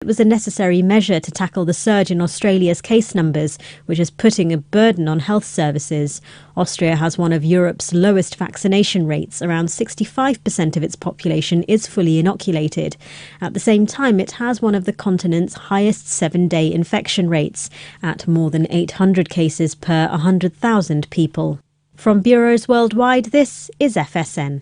It was a necessary measure to tackle the surge in Australia's case numbers, which is putting a burden on health services. Austria has one of Europe's lowest vaccination rates. Around 65% of its population is fully inoculated. At the same time, it has one of the continent's highest 7-day infection rates, at more than 800 cases per 100,000 people. From bureaus worldwide, this is FSN.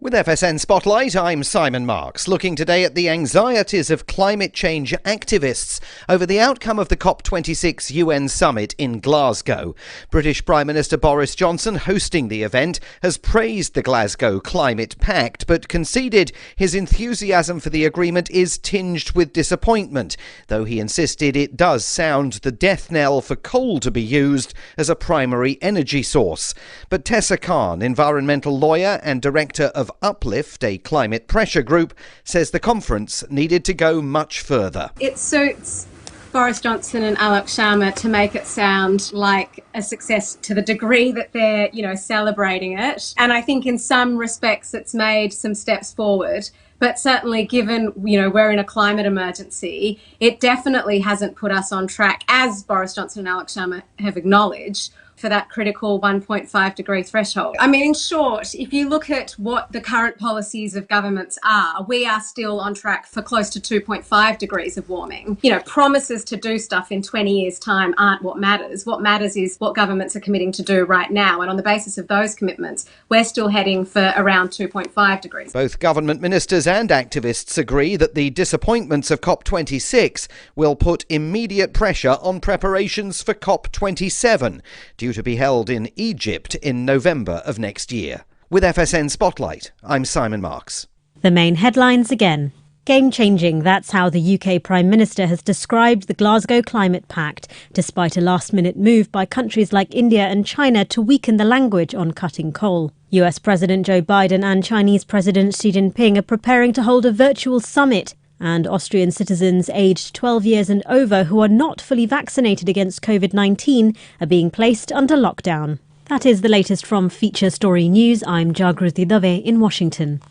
With FSN Spotlight, I'm Simon Marks, looking today at the anxieties of climate change activists over the outcome of the COP26 UN summit in Glasgow. British Prime Minister Boris Johnson, hosting the event, has praised the Glasgow Climate Pact, but conceded his enthusiasm for the agreement is tinged with disappointment, though he insisted it does sound the death knell for coal to be used as a primary energy source. But Tessa Khan, environmental lawyer and director of Uplift, a climate pressure group, says the conference needed to go much further. It suits Boris Johnson and Alok Sharma to make it sound like a success to the degree that they're, celebrating it. And I think in some respects it's made some steps forward. But certainly given, we're in a climate emergency, it definitely hasn't put us on track, as Boris Johnson and Alok Sharma have acknowledged, for that critical 1.5 degree threshold. I mean, in short, if you look at what the current policies of governments are, we are still on track for close to 2.5 degrees of warming. Promises to do stuff in 20 years' time aren't what matters. What matters is what governments are committing to do right now. And on the basis of those commitments, we're still heading for around 2.5 degrees. Both government ministers and activists agree that the disappointments of COP26 will put immediate pressure on preparations for COP27, due to be held in Egypt in November of next year. With FSN Spotlight, I'm Simon Marks. The main headlines again. Game-changing, that's how the UK Prime Minister has described the Glasgow Climate Pact, despite a last-minute move by countries like India and China to weaken the language on cutting coal. US President Joe Biden and Chinese President Xi Jinping are preparing to hold a virtual summit, and Austrian citizens aged 12 years and over who are not fully vaccinated against COVID-19 are being placed under lockdown. That is the latest from Feature Story News. I'm Jagruti Dave in Washington.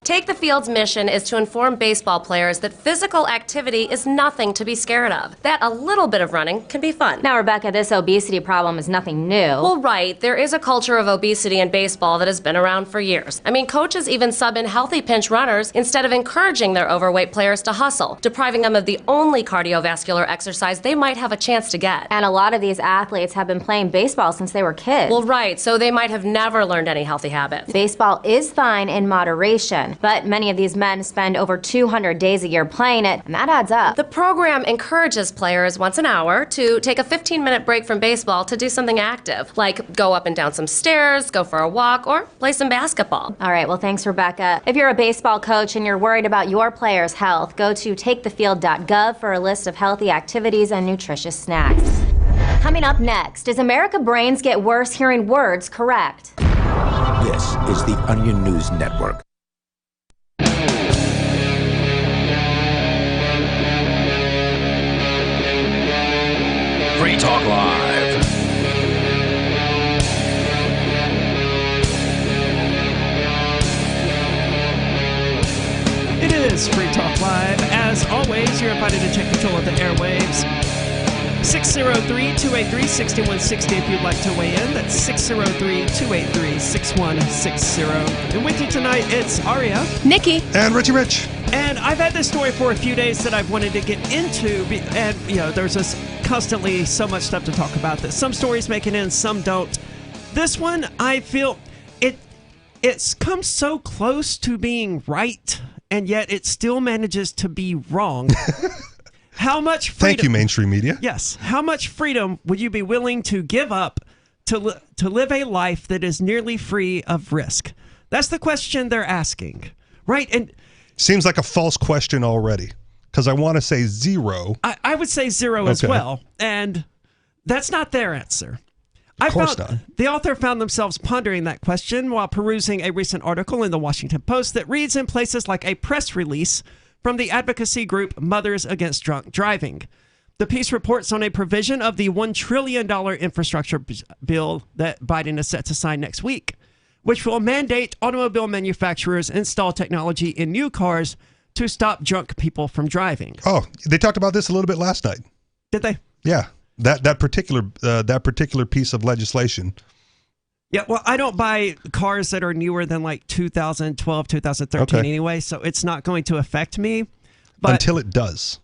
Take the Field's mission is to inform baseball players that physical activity is nothing to be scared of, that a little bit of running can be fun. Now, Rebecca, this obesity problem is nothing new. Well, right. There is a culture of obesity in baseball that has been around for years. I mean, coaches even sub in healthy pinch runners instead of encouraging their overweight players to hustle, depriving them of the only cardiovascular exercise they might have a chance to get. And a lot of these athletes have been playing baseball since they were kids. Well, right. So they might have never learned any healthy habits. Baseball is fine in moderation, but many of these men spend over 200 days a year playing it, and that adds up. The program encourages players once an hour to take a 15-minute break from baseball to do something active, like go up and down some stairs, go for a walk, or play some basketball. All right, well, thanks, Rebecca. If you're a baseball coach and you're worried about your players' health, go to takethefield.gov for a list of healthy activities and nutritious snacks. Coming up next, does America brains get worse hearing words correct? This is the Onion News Network. Free Talk Live. It is Free Talk Live. As always, you're invited to take control of the airwaves. 603-283-6160 if you'd like to weigh in. That's 603-283-6160. And with you tonight, it's Aria, Nikki, and Richie Rich. And I've had this story for a few days that I've wanted to get into, and there's just constantly so much stuff to talk about. That some stories make it in, some don't. This one, I feel it's come so close to being right, and yet it still manages to be wrong. How much freedom? Thank you, mainstream media. Yes. How much freedom would you be willing to give up to live a life that is nearly free of risk? That's the question they're asking, right? And seems like a false question already, because I want to say zero. I would say zero as well, and that's not their answer. Of course not. The author found themselves pondering that question while perusing a recent article in the Washington Post that reads in places like a press release from the advocacy group Mothers Against Drunk Driving. The piece reports on a provision of the $1 trillion infrastructure bill that Biden is set to sign next week, which will mandate automobile manufacturers install technology in new cars to stop drunk people from driving. Oh, they talked about this a little bit last night. Did they? Yeah, that particular piece of legislation. Yeah, well, I don't buy cars that are newer than like 2012, 2013 anyway, so it's not going to affect me. But until it does.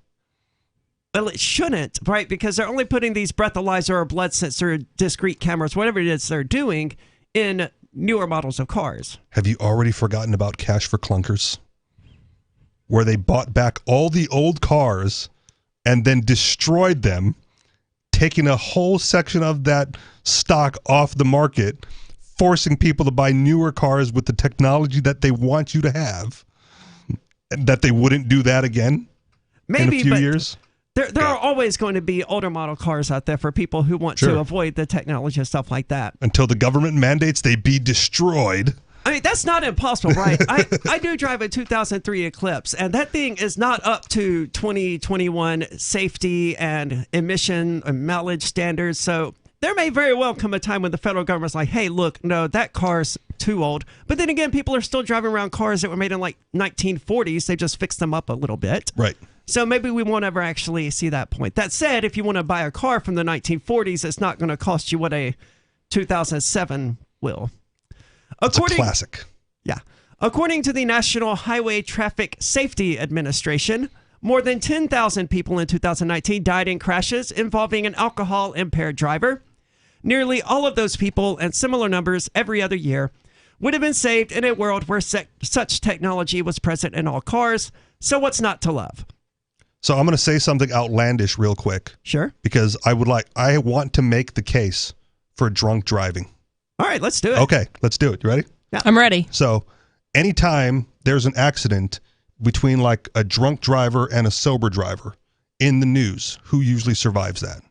Well, it shouldn't, right? Because they're only putting these breathalyzer or blood sensor discrete cameras, whatever it is they're doing, in newer models of cars. Have you already forgotten about Cash for Clunkers? Where they bought back all the old cars and then destroyed them, taking a whole section of that stock off the market, forcing people to buy newer cars with the technology that they want you to have, and that they wouldn't do that again Maybe, in a few but years? There are always going to be older model cars out there for people who want to avoid the technology and stuff like that. Until the government mandates they be destroyed. I mean, that's not impossible, right? I do drive a 2003 Eclipse, and that thing is not up to 2021 safety and emission and mileage standards. So there may very well come a time when the federal government's like, hey, look, no, that car's too old. But then again, people are still driving around cars that were made in like 1940s. They just fixed them up a little bit. Right. So maybe we won't ever actually see that point. That said, if you want to buy a car from the 1940s, it's not going to cost you what a 2007 will. It's a classic. Yeah. According to the National Highway Traffic Safety Administration, more than 10,000 people in 2019 died in crashes involving an alcohol-impaired driver. Nearly all of those people, and similar numbers every other year, would have been saved in a world where such technology was present in all cars. So what's not to love? So I'm going to say something outlandish real quick. Sure. Because I want to make the case for drunk driving. All right, let's do it. Okay, let's do it. You ready? Yeah. I'm ready. So anytime there's an accident between like a drunk driver and a sober driver in the news, who usually survives that?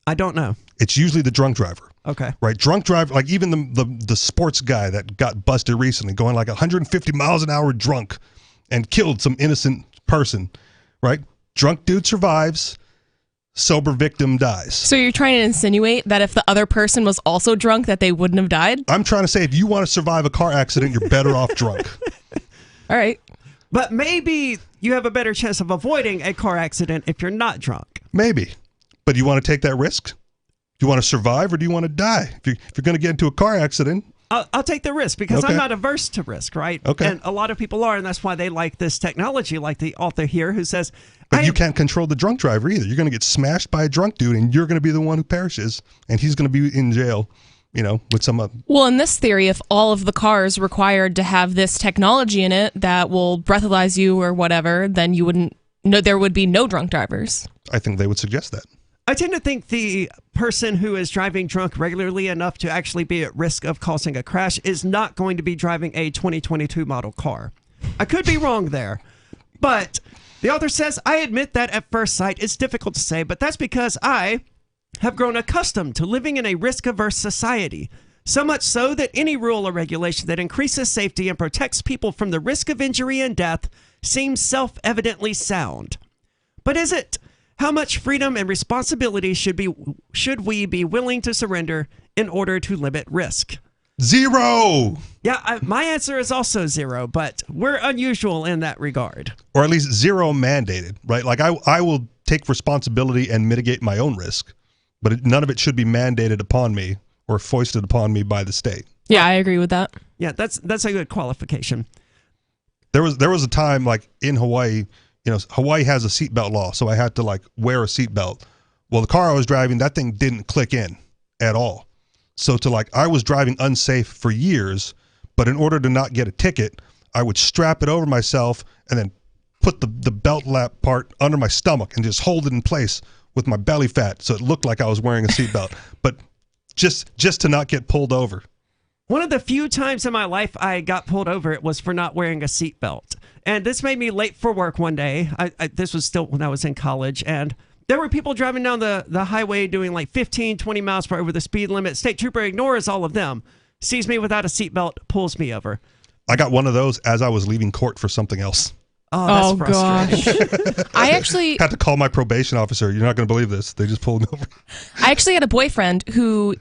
I don't know. It's usually the drunk driver. Okay. Right? Drunk driver, like even the sports guy that got busted recently going like 150 miles an hour drunk and killed some innocent person, right? Drunk dude survives. Sober victim dies. So you're trying to insinuate that if the other person was also drunk, that they wouldn't have died? I'm trying to say if you want to survive a car accident, you're better off drunk. All right. But maybe you have a better chance of avoiding a car accident if you're not drunk. Maybe. But do you want to take that risk? Do you want to survive or do you want to die? If you're going to get into a car accident... I'll take the risk because I'm not averse to risk, right? Okay. And a lot of people are, and that's why they like this technology, like the author here who says... But you can't control the drunk driver either. You're going to get smashed by a drunk dude, and you're going to be the one who perishes, and he's going to be in jail, you know, with some... Well, in this theory, if all of the cars required to have this technology in it that will breathalyze you or whatever, then you wouldn't... No, there would be no drunk drivers. I think they would suggest that. I tend to think the person who is driving drunk regularly enough to actually be at risk of causing a crash is not going to be driving a 2022 model car. I could be wrong there, but the author says, I admit that at first sight it's difficult to say, but that's because I have grown accustomed to living in a risk-averse society, so much so that any rule or regulation that increases safety and protects people from the risk of injury and death seems self-evidently sound. But is it? How much freedom and responsibility should we be willing to surrender in order to limit risk? 0! Yeah, my answer is also 0, but we're unusual in that regard. Or at least 0 mandated, right? Like I will take responsibility and mitigate my own risk, but none of it should be mandated upon me or foisted upon me by the state. Yeah, I agree with that. Yeah, that's a good qualification. There was a time like in Hawaii, you know, Hawaii has a seatbelt law, so I had to like wear a seatbelt. Well, the car I was driving, that thing didn't click in at all. So I was driving unsafe for years, but in order to not get a ticket, I would strap it over myself and then put the belt lap part under my stomach and just hold it in place with my belly fat so it looked like I was wearing a seatbelt, but just to not get pulled over. One of the few times in my life I got pulled over, it was for not wearing a seatbelt. And this made me late for work one day. This was still when I was in college, and there were people driving down the highway doing like 15, 20 miles per hour over the speed limit. State trooper ignores all of them, sees me without a seatbelt, pulls me over. I got one of those as I was leaving court for something else. Oh, that's frustrating. gosh. I actually had to call my probation officer. You're not going to believe this. They just pulled me over. I actually had a boyfriend who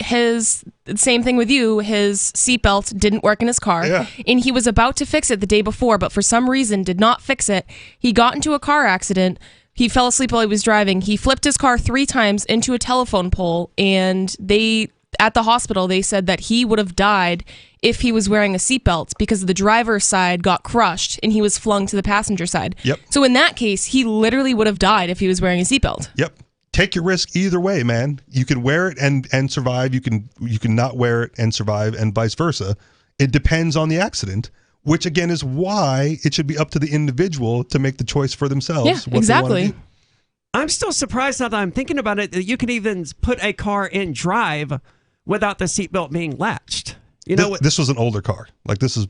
same thing with you, his seatbelt didn't work in his car, and he was about to fix it the day before, but for some reason did not fix it. He got into a car accident. He fell asleep while he was driving. He flipped his car 3 times into a telephone pole, and at the hospital, they said that he would have died if he was wearing a seatbelt because the driver's side got crushed and he was flung to the passenger side. Yep. So in that case, he literally would have died if he was wearing a seatbelt. Yep. Take your risk either way, man. You can wear it and survive. You can not wear it and survive, and vice versa. It depends on the accident, which again is why it should be up to the individual to make the choice for themselves. Yeah, exactly. I'm still surprised now that I'm thinking about it that you can even put a car in drive without the seatbelt being latched. You know, this was an older car. Like this is,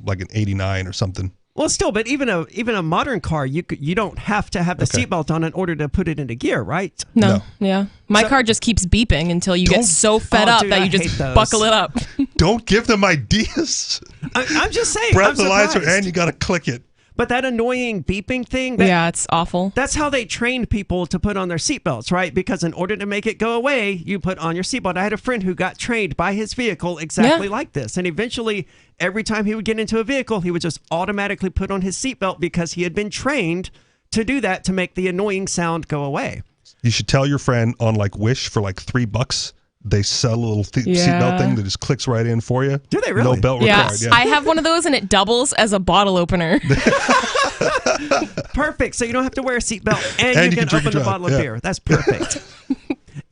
like an 89 or something. Well, still, but even a modern car, you don't have to have the seatbelt on in order to put it into gear, right? No. Yeah. My car just keeps beeping until you get so fed up that you just buckle it up. Don't give them ideas. I'm just saying. Breathalyzer, and you got to click it. But that annoying beeping thing, it's awful. That's how they trained people to put on their seatbelts, right? Because in order to make it go away, you put on your seatbelt. I had a friend who got trained by his vehicle exactly like this. And eventually, every time he would get into a vehicle, he would just automatically put on his seatbelt because he had been trained to do that to make the annoying sound go away. You should tell your friend on like Wish for like $3. They sell a little seatbelt thing that just clicks right in for you. Do they really? No belt required. Yeah. I have one of those, and it doubles as a bottle opener. Perfect. So you don't have to wear a seatbelt, and you can open the bottle of beer. That's perfect.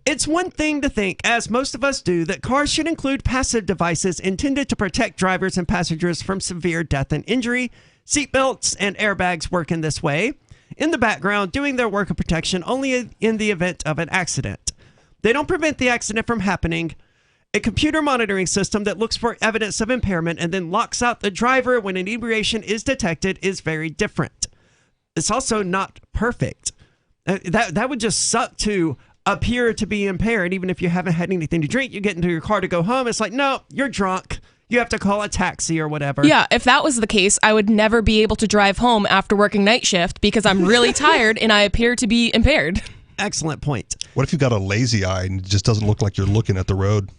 It's one thing to think, as most of us do, that cars should include passive devices intended to protect drivers and passengers from severe death and injury. Seatbelts and airbags work in this way, in the background, doing their work of protection only in the event of an accident. They don't prevent the accident from happening. A computer monitoring system that looks for evidence of impairment and then locks out the driver when inebriation is detected is very different. It's also not perfect. That would just suck to appear to be impaired, even if you haven't had anything to drink. You get into your car to go home. It's like, no, you're drunk. You have to call a taxi or whatever. Yeah, if that was the case, I would never be able to drive home after working night shift because I'm really tired and I appear to be impaired. Excellent point. What if you got a lazy eye and it just doesn't look like you're looking at the road?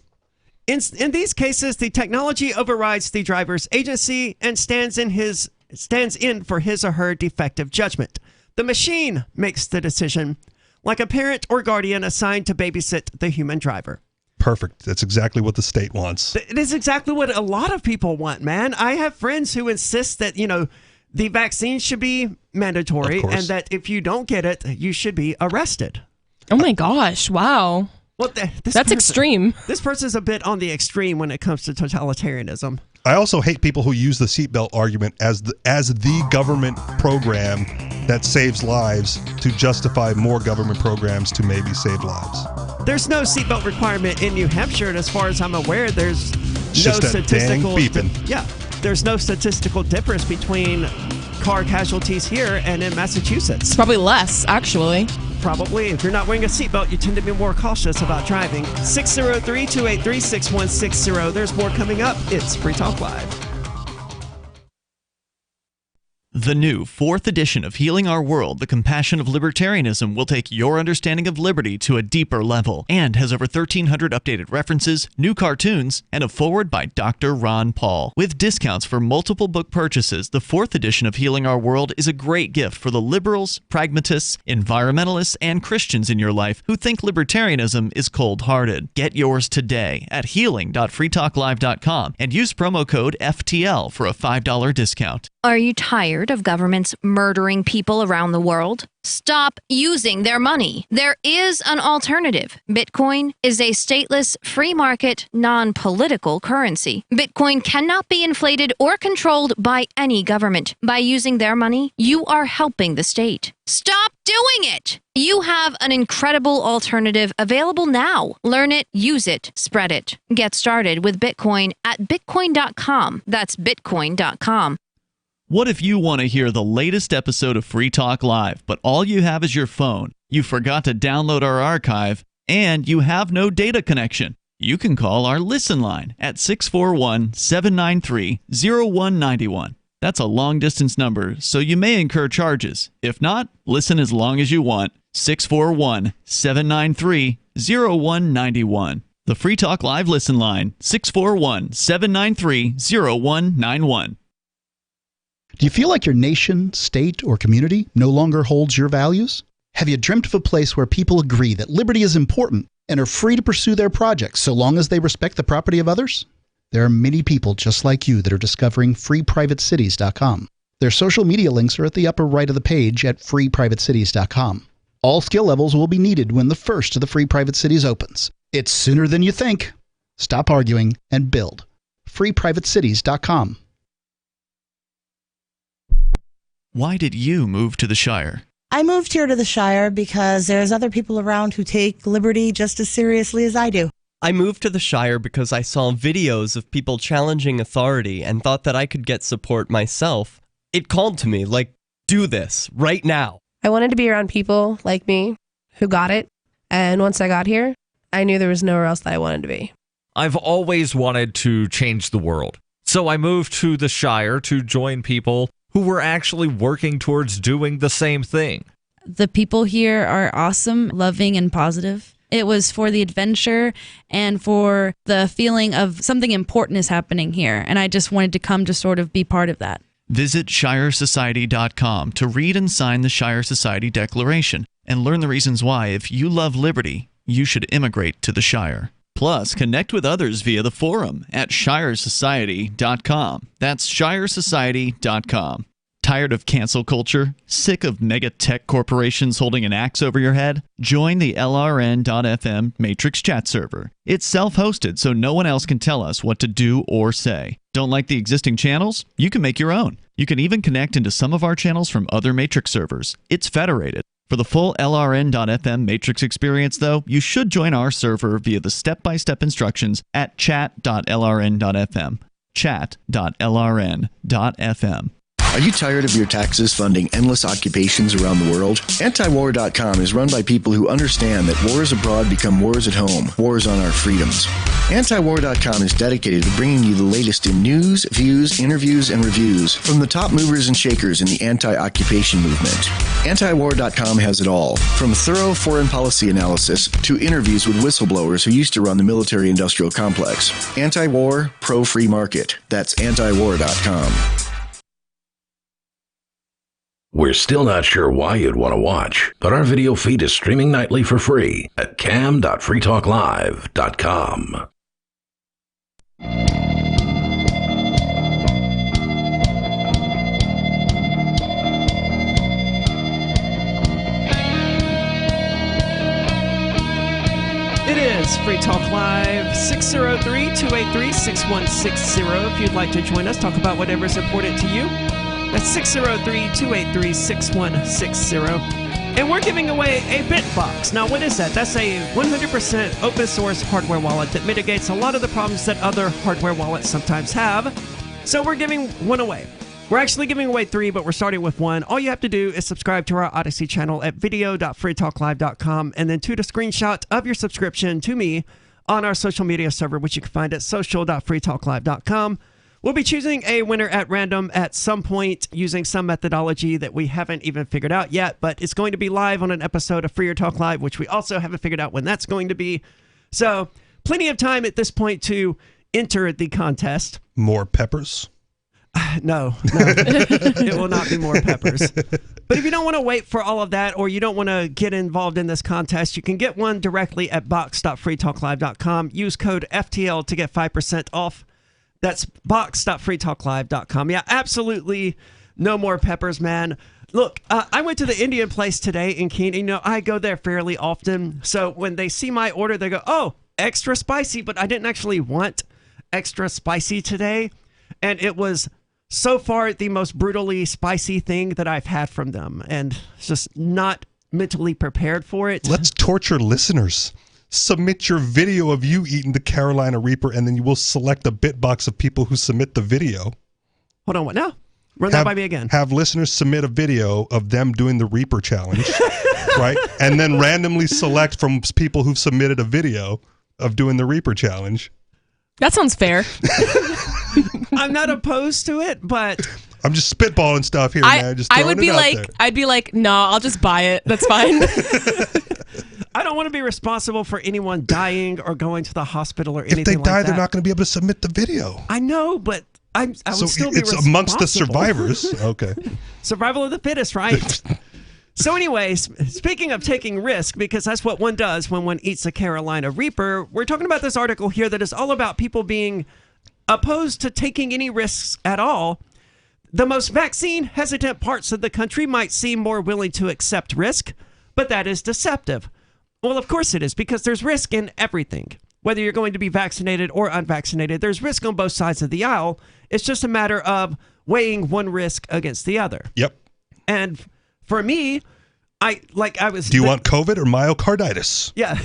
In these cases, the technology overrides the driver's agency and stands in for his or her defective judgment. The machine makes the decision, like a parent or guardian assigned to babysit the human driver. Perfect. That's exactly what the state wants. It is exactly what a lot of people want, man. I have friends who insist that, the vaccine should be mandatory and that if you don't get it, you should be arrested. Oh my gosh, wow. Well, that's extreme. This person's a bit on the extreme when it comes to totalitarianism. I also hate people who use the seatbelt argument as the government program that saves lives to justify more government programs to maybe save lives. There's no seatbelt requirement in New Hampshire, and as far as I'm aware, there's it's no just statistical beeping. Yeah, there's no statistical difference between car casualties here and in Massachusetts. It's probably less, actually. Probably. If you're not wearing a seatbelt, you tend to be more cautious about driving. 603-283-6160. There's more coming up. It's Free Talk Live. The new 4th edition of Healing Our World, The Compassion of Libertarianism, will take your understanding of liberty to a deeper level and has over 1,300 updated references, new cartoons, and a foreword by Dr. Ron Paul. With discounts for multiple book purchases, the 4th edition of Healing Our World is a great gift for the liberals, pragmatists, environmentalists, and Christians in your life who think libertarianism is cold-hearted. Get yours today at healing.freetalklive.com and use promo code FTL for a $5 discount. Are you tired of governments murdering people around the world? Stop using their money. There is an alternative. Bitcoin is a stateless, free market, non-political currency. Bitcoin cannot be inflated or controlled by any government. By using their money, you are helping the state. Stop doing it! You have an incredible alternative available now. Learn it, use it, spread it. Get started with Bitcoin at bitcoin.com. That's bitcoin.com. What if you want to hear the latest episode of Free Talk Live, but all you have is your phone, you forgot to download our archive, and you have no data connection? You can call our Listen line at 641-793-0191. That's a long-distance number, so you may incur charges. If not, listen as long as you want. 641-793-0191. The Free Talk Live listen line, 641-793-0191. Do you feel like your nation, state, or community no longer holds your values? Have you dreamt of a place where people agree that liberty is important and are free to pursue their projects so long as they respect the property of others? There are many people just like you that are discovering freeprivatecities.com. Their social media links are at the upper right of the page at freeprivatecities.com. All skill levels will be needed when the first of the Free Private Cities opens. It's sooner than you think. Stop arguing and build. freeprivatecities.com. Why did you move to the Shire? I moved here to the Shire because there's other people around who take liberty just as seriously as I do. I moved to the Shire because I saw videos of people challenging authority and thought that I could get support myself. It called to me, like, do this, right now. I wanted to be around people like me who got it, and once I got here, I knew there was nowhere else that I wanted to be. I've always wanted to change the world, so I moved to the Shire to join people who were actually working towards doing the same thing. The people here are awesome, loving, and positive. It was for the adventure and for the feeling of something important is happening here, and I just wanted to come to sort of be part of that. Visit ShireSociety.com to read and sign the Shire Society Declaration and learn the reasons why, if you love liberty, you should immigrate to the Shire. Plus, connect with others via the forum at ShireSociety.com. That's ShireSociety.com. Tired of cancel culture? Sick of mega tech corporations holding an axe over your head? Join the LRN.FM Matrix chat server. It's self-hosted, so no one else can tell us what to do or say. Don't like the existing channels? You can make your own. You can even connect into some of our channels from other Matrix servers. It's federated. For the full LRN.FM Matrix experience, though, you should join our server via the step-by-step instructions at chat.lrn.fm. Chat.lrn.fm. Are you tired of your taxes funding endless occupations around the world? Antiwar.com is run by people who understand that wars abroad become wars at home, wars on our freedoms. Antiwar.com is dedicated to bringing you the latest in news, views, interviews, and reviews from the top movers and shakers in the anti-occupation movement. Antiwar.com has it all, from thorough foreign policy analysis to interviews with whistleblowers who used to run the military-industrial complex. Anti-war, pro-free market. That's antiwar.com. We're still not sure why you'd want to watch, but our video feed is streaming nightly for free at cam.freetalklive.com. It is Free Talk Live, 603-283-6160. If you'd like to join us, talk about whatever is important to you. That's 603-283-6160. And we're giving away a BitBox. Now, what is that? That's a 100% open source hardware wallet that mitigates a lot of the problems that other hardware wallets sometimes have. So we're giving one away. We're actually giving away 3, but we're starting with 1. All you have to do is subscribe to our Odyssey channel at video.freetalklive.com and then tweet a screenshot of your subscription to me on our social media server, which you can find at social.freetalklive.com. We'll be choosing a winner at random at some point using some methodology that we haven't even figured out yet, but it's going to be live on an episode of Freer Talk Live, which we also haven't figured out when that's going to be. So plenty of time at this point to enter the contest. More peppers? No, it will not be more peppers. But if you don't want to wait for all of that, or you don't want to get involved in this contest, you can get one directly at box.freetalklive.com. Use code FTL to get 5% off. That's box.freetalklive.com. Yeah, absolutely no more peppers, man. Look, I went to the Indian place today in Keene. You know, I go there fairly often. So when they see my order, they go, oh, extra spicy. But I didn't actually want extra spicy today. And it was so far the most brutally spicy thing that I've had from them. And it's just not mentally prepared for it. Let's torture listeners. Submit your video of you eating the Carolina Reaper, and then you will select a BitBox of people who submit the video. Hold on, what now? Run that by me again. Have listeners submit a video of them doing the Reaper challenge, right? And then randomly select from people who've submitted a video of doing the Reaper challenge. That sounds fair. I'm not opposed to it, but I'm just spitballing stuff here, man. Just I throwing would be it out like, there. I'd be like, no, I'll just buy it. That's fine. I don't want to be responsible for anyone dying or going to the hospital or anything If they like die, that. they're not going to be able to submit the video. I know, but I would So still be it's responsible. amongst the survivors. Okay. Survival of the fittest, right? So anyways, speaking of taking risk, because that's what one does when one eats a Carolina Reaper, we're talking about this article here that is all about people being opposed to taking any risks at all. The most vaccine hesitant parts of the country might seem more willing to accept risk, but that is deceptive. Well, of course it is, because there's risk in everything. Whether you're going to be vaccinated or unvaccinated, there's risk on both sides of the aisle. It's just a matter of weighing one risk against the other. Yep. And for me, I was... Do you want COVID or myocarditis? Yeah.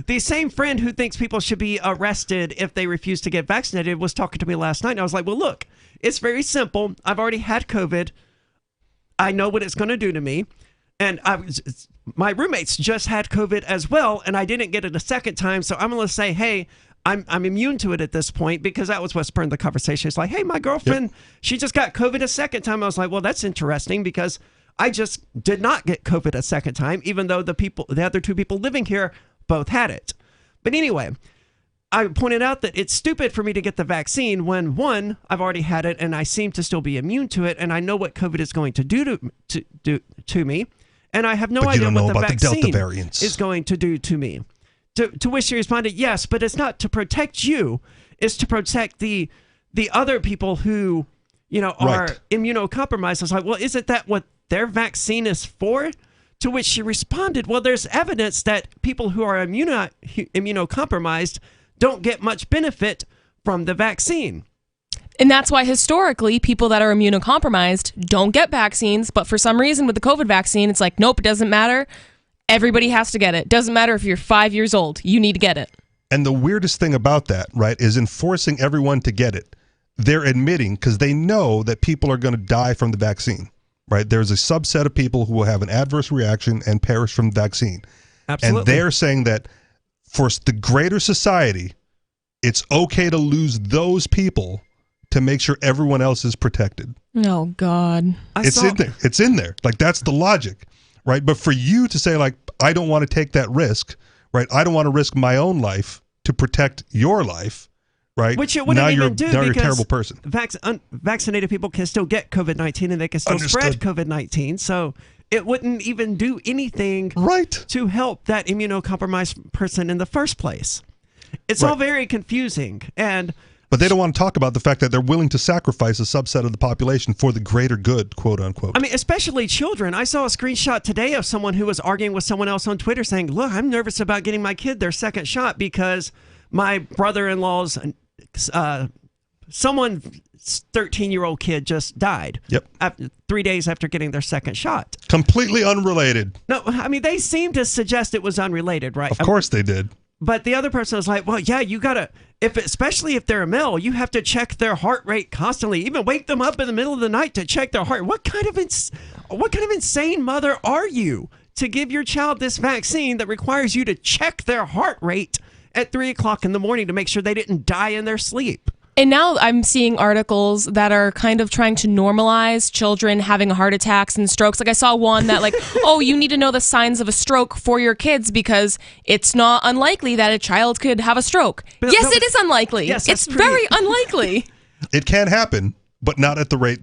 The same friend who thinks people should be arrested if they refuse to get vaccinated was talking to me last night. And I was like, well, look, it's very simple. I've already had COVID. I know what it's going to do to me. And my roommates just had COVID as well, and I didn't get it a second time. So I'm going to say, hey, I'm immune to it at this point, because that was what spurred the conversation. It's like, hey, my girlfriend, she just got COVID a second time. I was like, well, that's interesting, because I just did not get COVID a second time, even though the other two people living here both had it. But anyway, I pointed out that it's stupid for me to get the vaccine when, one, I've already had it and I seem to still be immune to it, and I know what COVID is going to do to me, and I have no idea what the vaccine is going to do to me. To which she responded, yes, but it's not to protect you, it's to protect the other people who, are immunocompromised. I was like, well, isn't that what their vaccine is for? To which she responded, well, there's evidence that people who are immunocompromised don't get much benefit from the vaccine. And that's why historically people that are immunocompromised don't get vaccines. But for some reason with the COVID vaccine, it's like, nope, it doesn't matter. Everybody has to get it. Doesn't matter if you're 5 years old. You need to get it. And the weirdest thing about that, right, is in forcing everyone to get it, they're admitting, because they know that people are going to die from the vaccine, right? There's a subset of people who will have an adverse reaction and perish from the vaccine. Absolutely. And they're saying that for the greater society, it's okay to lose those people to make sure everyone else is protected. Oh, God. It's in there. It's in there. Like, that's the logic, right? But for you to say, like, I don't want to take that risk, right? I don't want to risk my own life to protect your life, right? Which it wouldn't even do, now you're a because terrible person. Unvaccinated people can still get COVID-19 and they can still spread COVID-19. So it wouldn't even do anything to help that immunocompromised person in the first place. It's all very confusing. But they don't want to talk about the fact that they're willing to sacrifice a subset of the population for the greater good, quote unquote. I mean, especially children. I saw a screenshot today of someone who was arguing with someone else on Twitter saying, look, I'm nervous about getting my kid their second shot because my brother-in-law's someone's 13-year-old kid just died. Yep. 3 days after getting their second shot. Completely unrelated. No, I mean, they seem to suggest it was unrelated, right? Of course they did. But the other person was like, well, yeah, you gotta, especially if they're a male, you have to check their heart rate constantly. Even wake them up in the middle of the night to check their heart. What kind of insane mother are you to give your child this vaccine that requires you to check their heart rate at 3 o'clock in the morning to make sure they didn't die in their sleep? And now I'm seeing articles that are kind of trying to normalize children having heart attacks and strokes. Like I saw one that like, oh, you need to know the signs of a stroke for your kids because it's not unlikely that a child could have a stroke. Yes, it is unlikely. Yes, it's very unlikely. It can happen, but not at the rate,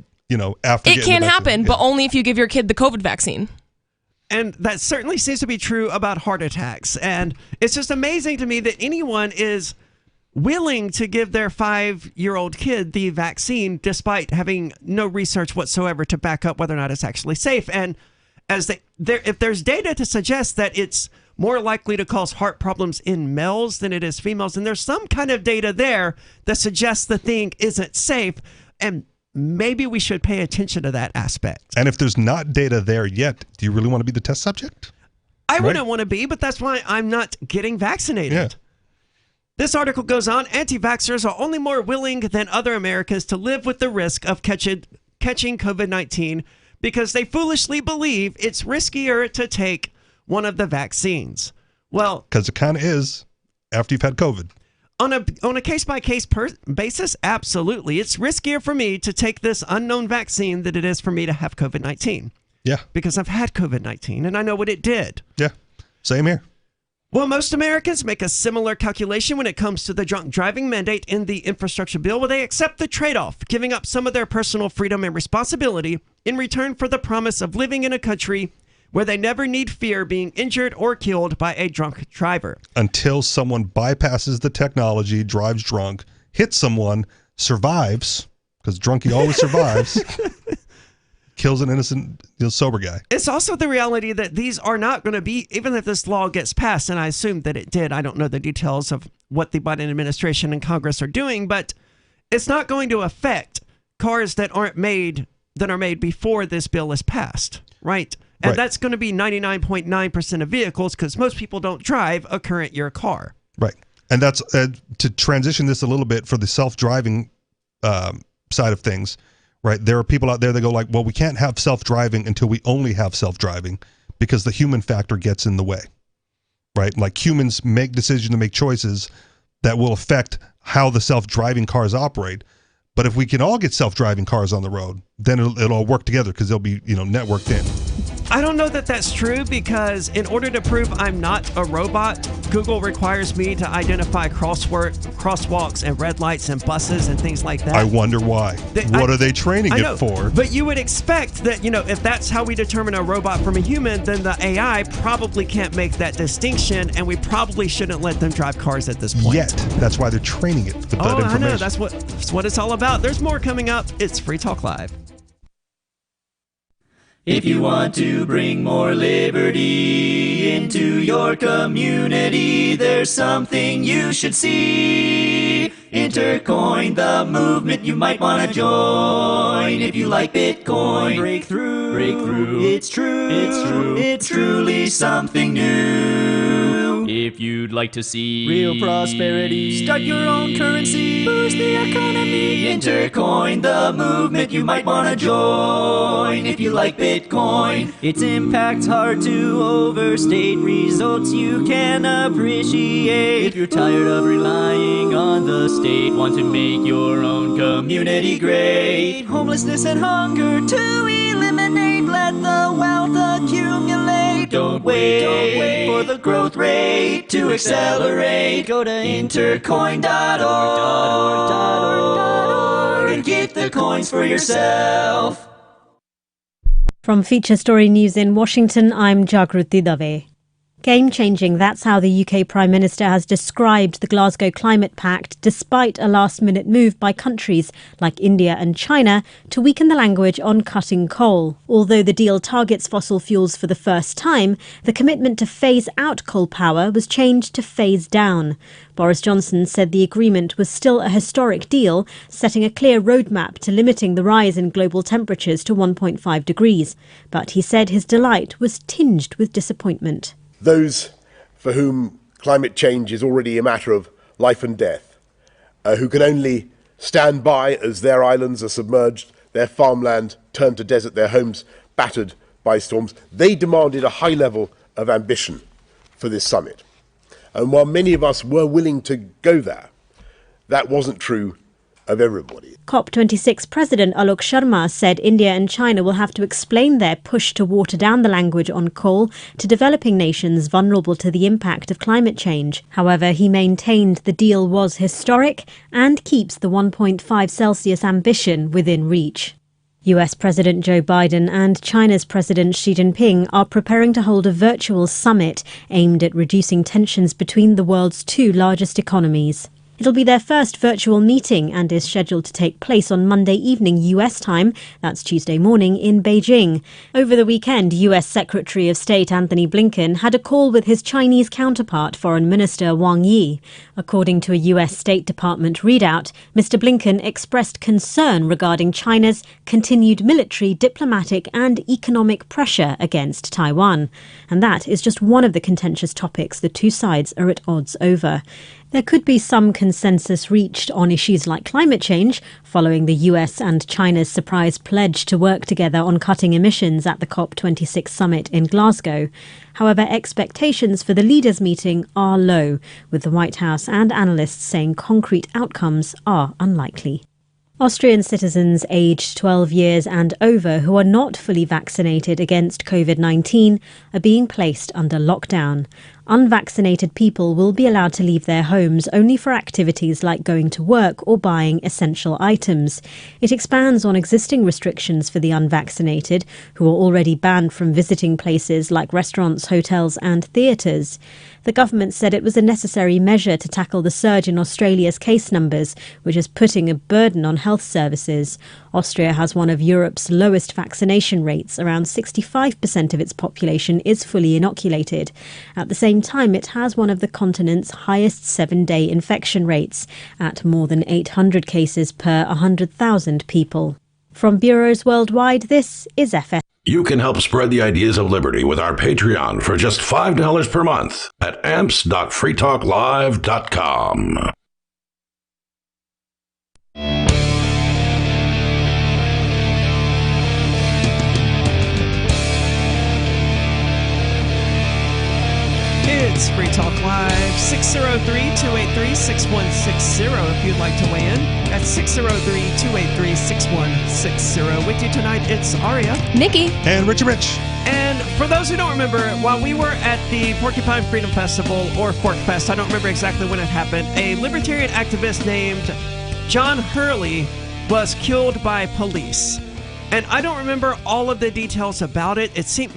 after it can happen, but only if you give your kid the COVID vaccine. And that certainly seems to be true about heart attacks. And it's just amazing to me that anyone is willing to give their 5-year-old kid the vaccine despite having no research whatsoever to back up whether or not it's actually safe. And if there's data to suggest that it's more likely to cause heart problems in males than it is females, and there's some kind of data there that suggests the thing isn't safe, and maybe we should pay attention to that aspect. And if there's not data there yet, do you really want to be the test subject? I wouldn't want to be, but that's why I'm not getting vaccinated. Yeah. This article goes on, anti-vaxxers are only more willing than other Americans to live with the risk of catching COVID-19 because they foolishly believe it's riskier to take one of the vaccines. Well, because it kind of is after you've had COVID. On a case-by-case basis, absolutely. It's riskier for me to take this unknown vaccine than it is for me to have COVID-19. Yeah. Because I've had COVID-19 and I know what it did. Yeah. Same here. Well, most Americans make a similar calculation when it comes to the drunk driving mandate in the infrastructure bill, where they accept the trade-off, giving up some of their personal freedom and responsibility in return for the promise of living in a country where they never need fear being injured or killed by a drunk driver. Until someone bypasses the technology, drives drunk, hits someone, survives, because drunkie always survives, kills an innocent sober guy. It's also the reality that these are not going to be, even if this law gets passed, and I assume that it did, I don't know the details of what the Biden administration and Congress are doing, but it's not going to affect cars that are made before this bill is passed, right? And that's going to be 99.9% of vehicles, because most people don't drive a current year car. Right. And that's to transition this a little bit for the self-driving side of things, right? There are people out there that go like, well, we can't have self-driving until we only have self-driving because the human factor gets in the way, right? Like humans make decisions and make choices that will affect how the self-driving cars operate. But if we can all get self-driving cars on the road, then it'll all work together because they'll be, networked in. I don't know that that's true, because in order to prove I'm not a robot, Google requires me to identify crosswalks and red lights and buses and things like that. I wonder why. What are they training it for? But you would expect that, if that's how we determine a robot from a human, then the AI probably can't make that distinction, and we probably shouldn't let them drive cars at this point. Yet. That's why they're training it with that information. I know. That's what it's all about. There's more coming up. It's Free Talk Live. If you want to bring more liberty into your community, there's something you should see. Intercoin, the movement you might want to join. If you like Bitcoin, break through. It's true. It's truly something new. If you'd like to see real prosperity, start your own currency, boost the economy. Intercoin, the movement you might want to join. If you like Bitcoin, its impact's hard to overstate, results you can appreciate. If you're tired of relying on the state, want to make your own community great, homelessness and hunger to eliminate, let the wealth accumulate. Don't wait for the growth rate to accelerate. Go to intercoin.org and get the coins for yourself. From Feature Story News in Washington, I'm Jagruti Dave. Game-changing, that's how the UK Prime Minister has described the Glasgow Climate Pact, despite a last-minute move by countries like India and China to weaken the language on cutting coal. Although the deal targets fossil fuels for the first time, the commitment to phase out coal power was changed to phase down. Boris Johnson said the agreement was still a historic deal, setting a clear roadmap to limiting the rise in global temperatures to 1.5 degrees. But he said his delight was tinged with disappointment. Those for whom climate change is already a matter of life and death, who can only stand by as their islands are submerged, their farmland turned to desert, their homes battered by storms, they demanded a high level of ambition for this summit. And while many of us were willing to go there, that wasn't true of everybody. COP26 President Alok Sharma said India and China will have to explain their push to water down the language on coal to developing nations vulnerable to the impact of climate change. However, he maintained the deal was historic and keeps the 1.5 Celsius ambition within reach. US President Joe Biden and China's President Xi Jinping are preparing to hold a virtual summit aimed at reducing tensions between the world's two largest economies. It'll be their first virtual meeting and is scheduled to take place on Monday evening US time, that's Tuesday morning, in Beijing. Over the weekend, US Secretary of State Antony Blinken had a call with his Chinese counterpart, Foreign Minister Wang Yi. According to a US State Department readout, Mr. Blinken expressed concern regarding China's continued military, diplomatic and economic pressure against Taiwan. And that is just one of the contentious topics the two sides are at odds over. There could be some consensus reached on issues like climate change, following the US and China's surprise pledge to work together on cutting emissions at the COP26 summit in Glasgow. However, expectations for the leaders' meeting are low, with the White House and analysts saying concrete outcomes are unlikely. Austrian citizens aged 12 years and over who are not fully vaccinated against COVID-19 are being placed under lockdown. Unvaccinated people will be allowed to leave their homes only for activities like going to work or buying essential items. It expands on existing restrictions for the unvaccinated, who are already banned from visiting places like restaurants, hotels and theatres. The government said it was a necessary measure to tackle the surge in Australia's case numbers, which is putting a burden on health services. Austria has one of Europe's lowest vaccination rates. Around 65% of its population is fully inoculated. At the same time, it has one of the continent's highest 7-day infection rates, at more than 800 cases per 100,000 people. From bureaus worldwide, this is FS. You can help spread the ideas of liberty with our Patreon for just $5 per month at amps.freetalklive.com. It's Free Talk Live, 603-283-6160 if you'd like to weigh in. That's 603-283-6160. With you tonight, it's Aria, Nikki, and Richie Rich. And for those who don't remember, while we were at the Porcupine Freedom Festival, or Fork Fest, I don't remember exactly when it happened, a libertarian activist named John Hurley was killed by police. And I don't remember all of the details about it. It seemed...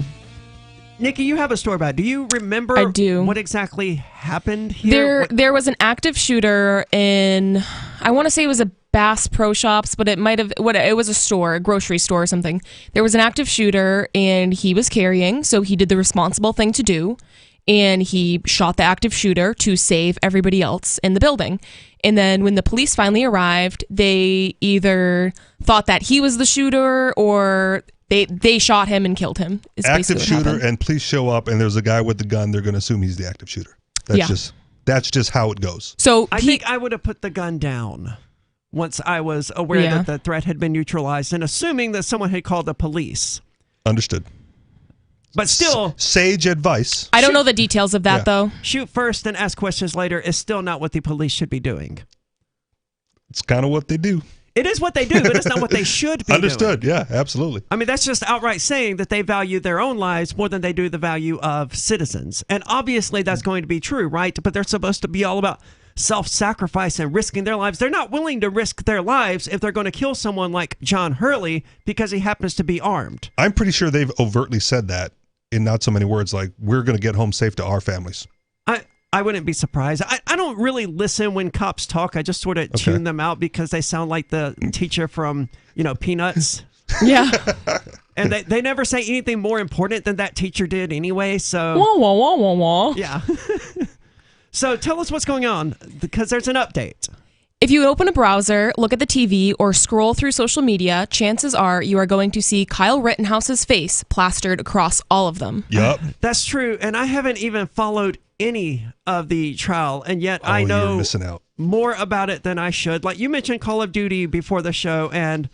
Nikki, you have a story about it. Do you remember what exactly happened here? There was an active shooter in, I want to say it was a Bass Pro Shops, but it was a store, a grocery store or something. There was an active shooter and he was carrying, so he did the responsible thing to do. And he shot the active shooter to save everybody else in the building. And then when the police finally arrived, they either thought that he was the shooter or they shot him and killed him. Active shooter, and police show up, and there's a guy with the gun. They're going to assume he's the active shooter. That's just how it goes. So I think I would have put the gun down once I was aware that the threat had been neutralized, and assuming that someone had called the police. Understood. But still, sage advice. I don't know the details of that, though. Shoot first and ask questions later is still not what the police should be doing. It's kind of what they do. It is what they do, but it's not what they should be Understood. doing. Yeah, absolutely. I mean, that's just outright saying that they value their own lives more than they do the value of citizens. And obviously that's going to be true, right? But they're supposed to be all about self-sacrifice and risking their lives. They're not willing to risk their lives if they're going to kill someone like John Hurley because he happens to be armed. I'm pretty sure they've overtly said that in not so many words, like, we're going to get home safe to our families. I wouldn't be surprised. I don't really listen when cops talk. I just sort of tune them out because they sound like the teacher from, Peanuts. Yeah. And they never say anything more important than that teacher did anyway, so... Wah, wah, wah, wah, wah. Yeah. So tell us what's going on, because there's an update. If you open a browser, look at the TV, or scroll through social media, chances are you are going to see Kyle Rittenhouse's face plastered across all of them. Yep. That's true, and I haven't even followed any of the trial, and yet I know you're missing out. More about it than I should. Like, you mentioned Call of Duty before the show, and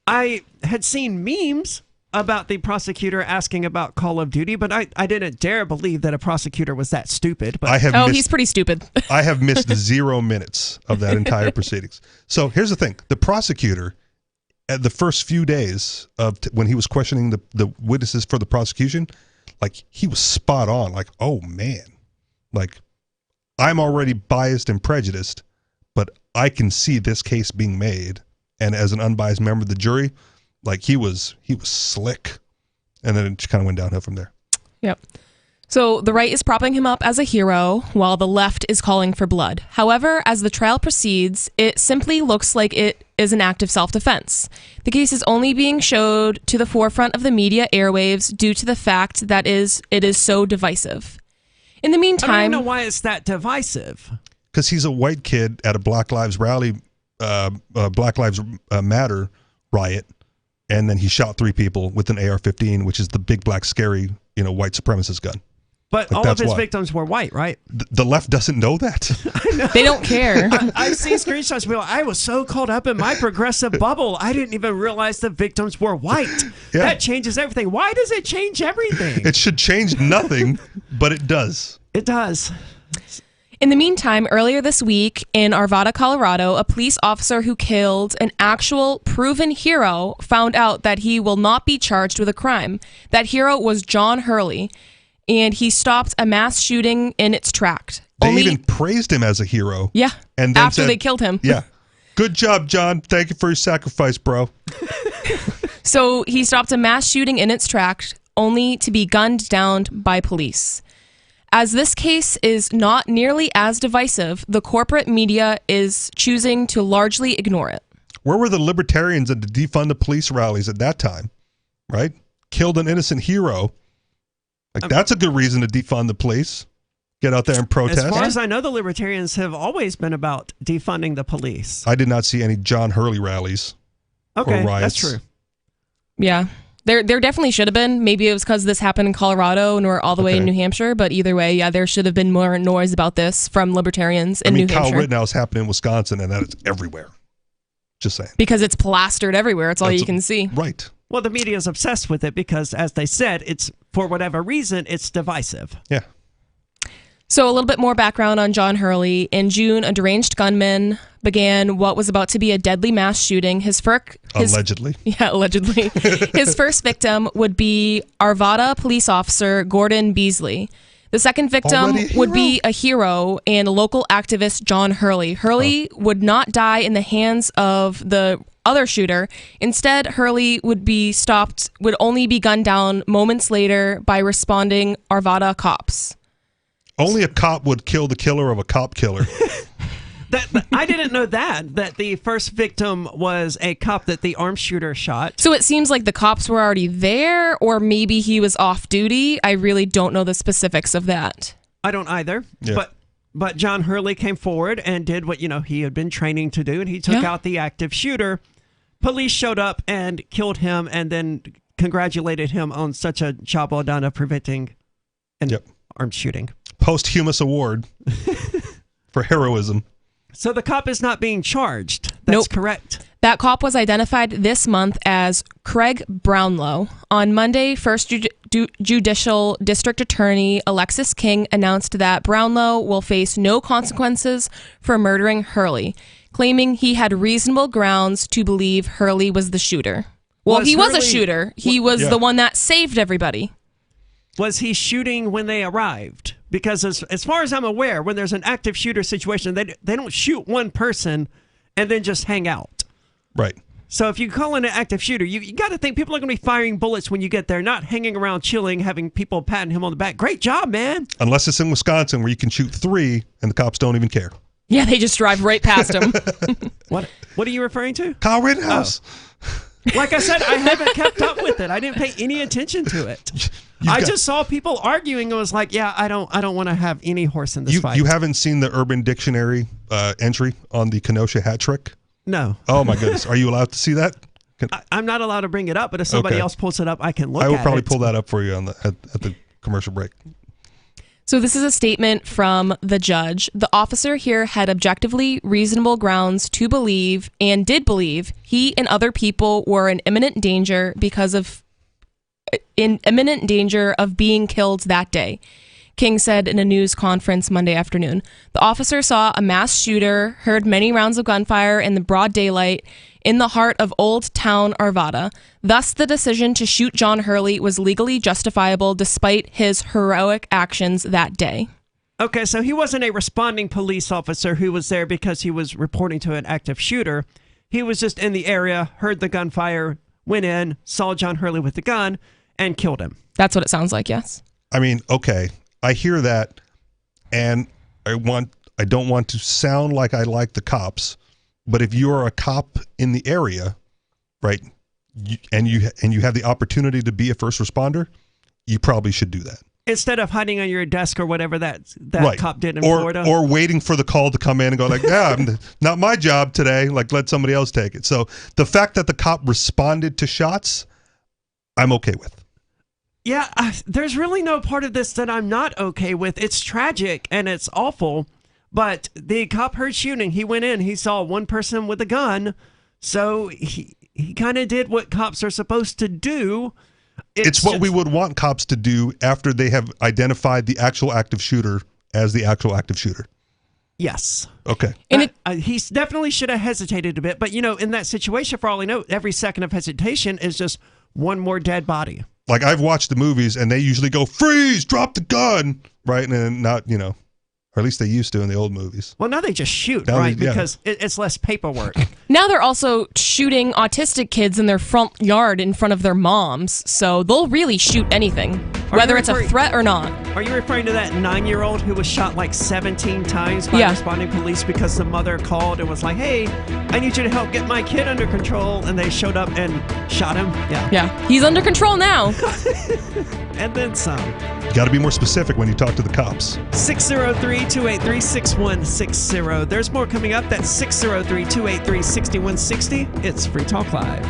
I had seen memes about the prosecutor asking about Call of Duty, but I didn't dare believe that a prosecutor was that stupid. But he's pretty stupid. I have missed 0 minutes of that entire proceedings. So here's the thing. The prosecutor, at the first few days of when he was questioning the witnesses for the prosecution, like, he was spot on. Like, oh, man. Like, I'm already biased and prejudiced, but I can see this case being made. And as an unbiased member of the jury, like, he was slick. And then it just kind of went downhill from there. Yep. So the right is propping him up as a hero, while the left is calling for blood. However, as the trial proceeds, it simply looks like it is an act of self-defense. The case is only being showed to the forefront of the media airwaves due to the fact that it is so divisive. In the meantime... I don't know why it's that divisive. Because he's a white kid at a Black Lives rally, Black Lives Matter riot, and then he shot 3 people with an AR-15, which is the big, black, scary, white supremacist gun. But Like, all of that's his why. victims were white, right? The left doesn't know that. They don't care. I see screenshots of people. I was so caught up in my progressive bubble, I didn't even realize the victims were white. Yeah. That changes everything. Why does it change everything? It should change nothing, but it does. It does. In the meantime, earlier this week in Arvada, Colorado, a police officer who killed an actual proven hero found out that he will not be charged with a crime. That hero was John Hurley, and he stopped a mass shooting in its track. They even praised him as a hero. Yeah, and then after said, they killed him. Yeah. Good job, John. Thank you for your sacrifice, bro. So he stopped a mass shooting in its track, only to be gunned down by police. As this case is not nearly as divisive, the corporate media is choosing to largely ignore it. Where were the libertarians at the defund the police rallies at that time? Right? Killed an innocent hero. Like, that's a good reason to defund the police. Get out there and protest. As far as I know, the libertarians have always been about defunding the police. I did not see any John Hurley rallies Okay, or riots. that's true. Yeah. There definitely should have been. Maybe it was because this happened in Colorado and we're all the way in New Hampshire. But either way, yeah, there should have been more noise about this from libertarians in New Kyle Hampshire. Rittenhouse happened in Wisconsin, and that is everywhere. Just saying. Because it's plastered everywhere. It's all you can see. Right. Well, the media is obsessed with it because, as they said, it's for whatever reason, it's divisive. Yeah. So a little bit more background on John Hurley. In June, a deranged gunman began what was about to be a deadly mass shooting. Allegedly. Yeah, allegedly. His first victim would be Arvada police officer Gordon Beasley. The second victim would be a hero and local activist John Hurley. Hurley would not die in the hands of the other shooter. Instead, Hurley would only be gunned down moments later by responding Arvada cops. Only a cop would kill the killer of a cop killer. I didn't know that the first victim was a cop that the armed shooter shot. So it seems like the cops were already there, or maybe he was off duty. I really don't know the specifics of that. I don't either. Yeah. But John Hurley came forward and did what he had been training to do, and he took out the active shooter. Police showed up and killed him, and then congratulated him on such a job well done of preventing an armed shooting. Posthumous award for heroism. So the cop is not being charged. That's correct. That cop was identified this month as Craig Brownlow. On Monday, First Judicial District Attorney Alexis King announced that Brownlow will face no consequences for murdering Hurley, claiming he had reasonable grounds to believe Hurley was the shooter. Well, he was a shooter. He was the one that saved everybody. Was he shooting when they arrived? Because as far as I'm aware, when there's an active shooter situation, they don't shoot one person and then just hang out. Right. So if you call in an active shooter, you got to think people are going to be firing bullets when you get there, not hanging around chilling, having people patting him on the back. Great job, man. Unless it's in Wisconsin where you can shoot 3 and the cops don't even care. Yeah, they just drive right past him. What are you referring to? Kyle Rittenhouse. Like I said, I haven't kept up with it. I didn't pay any attention to it. I just saw people arguing and was like, yeah, I don't want to have any horse in this fight. You haven't seen the Urban Dictionary entry on the Kenosha hat trick? No. Oh my goodness. Are you allowed to see that? I'm not allowed to bring it up, but if somebody else pulls it up, I can look at it. I will probably pull that up for you at the commercial break. So this is a statement from the judge. The officer here had objectively reasonable grounds to believe, and did believe, he and other people were in imminent danger of being killed that day, King said in a news conference Monday afternoon. The officer saw a mass shooter, heard many rounds of gunfire in the broad daylight in the heart of Old Town Arvada. Thus, the decision to shoot John Hurley was legally justifiable despite his heroic actions that day. Okay, so he wasn't a responding police officer who was there because he was reporting to an active shooter. He was just in the area, heard the gunfire, went in, saw John Hurley with the gun, and killed him. That's what it sounds like, yes. I mean, okay, I hear that, and I don't want to sound like I like the cops, but if you are a cop in the area, right, and you have the opportunity to be a first responder, you probably should do that. Instead of hiding on your desk or whatever that right. cop did in Florida. Or waiting for the call to come in and go like, yeah, not my job today, like let somebody else take it. So the fact that the cop responded to shots, I'm okay with. Yeah, there's really no part of this that I'm not okay with. It's tragic and it's awful, but the cop heard shooting. He went in. He saw one person with a gun, so he kind of did what cops are supposed to do. It's what we would want cops to do after they have identified the actual active shooter as the actual active shooter. Yes. Okay. And he definitely should have hesitated a bit, but in that situation, for all I know, every second of hesitation is just one more dead body. Like, I've watched the movies, and they usually go, freeze, drop the gun, right? And then not, or at least they used to in the old movies. Well, now they just shoot, Now right? yeah. Because it's less paperwork. Now they're also shooting autistic kids in their front yard in front of their moms, so they'll really shoot anything, whether it's a threat or not. Are you referring to that 9-year-old who was shot like 17 times by responding police because the mother called and was like, hey, I need you to help get my kid under control, and they showed up and shot him? Yeah, he's under control now. And then some. You got to be more specific when you talk to the cops. 603-283-6160. There's more coming up. That's 603-283-6160. It's Free Talk Live.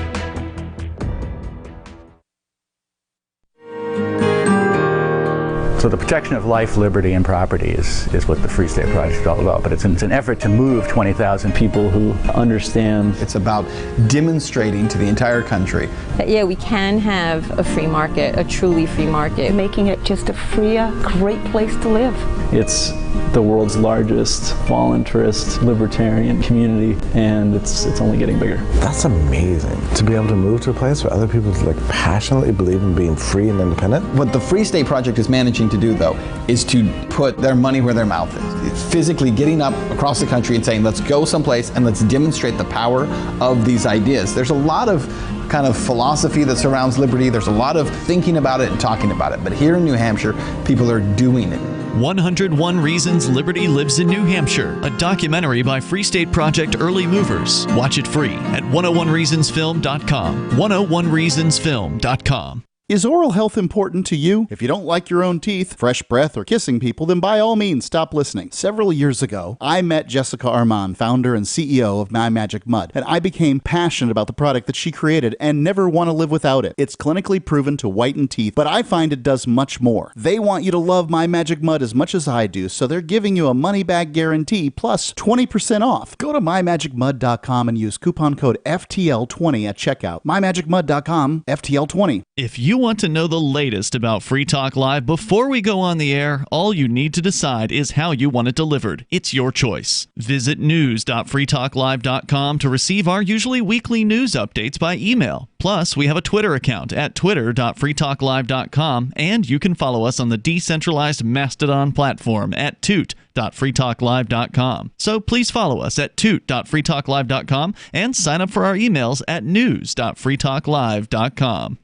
So the protection of life, liberty, and property is what the Free State Project is all about. But it's an effort to move 20,000 people who understand. It's about demonstrating to the entire country that, we can have a free market, a truly free market. Making it just a freer, great place to live. It's the world's largest voluntarist libertarian community, and it's only getting bigger. That's amazing, to be able to move to a place where other people passionately believe in being free and independent. What the Free State Project is managing to do, though, is to put their money where their mouth is. It's physically getting up across the country and saying, let's go someplace and let's demonstrate the power of these ideas. There's a lot of kind of philosophy that surrounds liberty. There's a lot of thinking about it and talking about it. But here in New Hampshire, people are doing it. 101 Reasons Liberty Lives in New Hampshire, a documentary by Free State Project Early Movers. Watch it free at 101reasonsfilm.com. 101reasonsfilm.com. Is oral health important to you? If you don't like your own teeth, fresh breath, or kissing people, then by all means stop listening. Several years ago, I met Jessica Armand, founder and CEO of My Magic Mud, and I became passionate about the product that she created and never want to live without it. It's clinically proven to whiten teeth, but I find it does much more. They want you to love My Magic Mud as much as I do, so they're giving you a money-back guarantee plus 20% off. Go to mymagicmud.com and use coupon code FTL20 at checkout. mymagicmud.com, FTL20. If you want to know the latest about Free Talk Live before we go on the air, all you need to decide is how you want it delivered. It's your choice. Visit news.freetalklive.com to receive our usually weekly news updates by email. Plus, we have a Twitter account at twitter.freetalklive.com, and you can follow us on the decentralized Mastodon platform at toot.freetalklive.com. So please follow us at toot.freetalklive.com and sign up for our emails at news.freetalklive.com.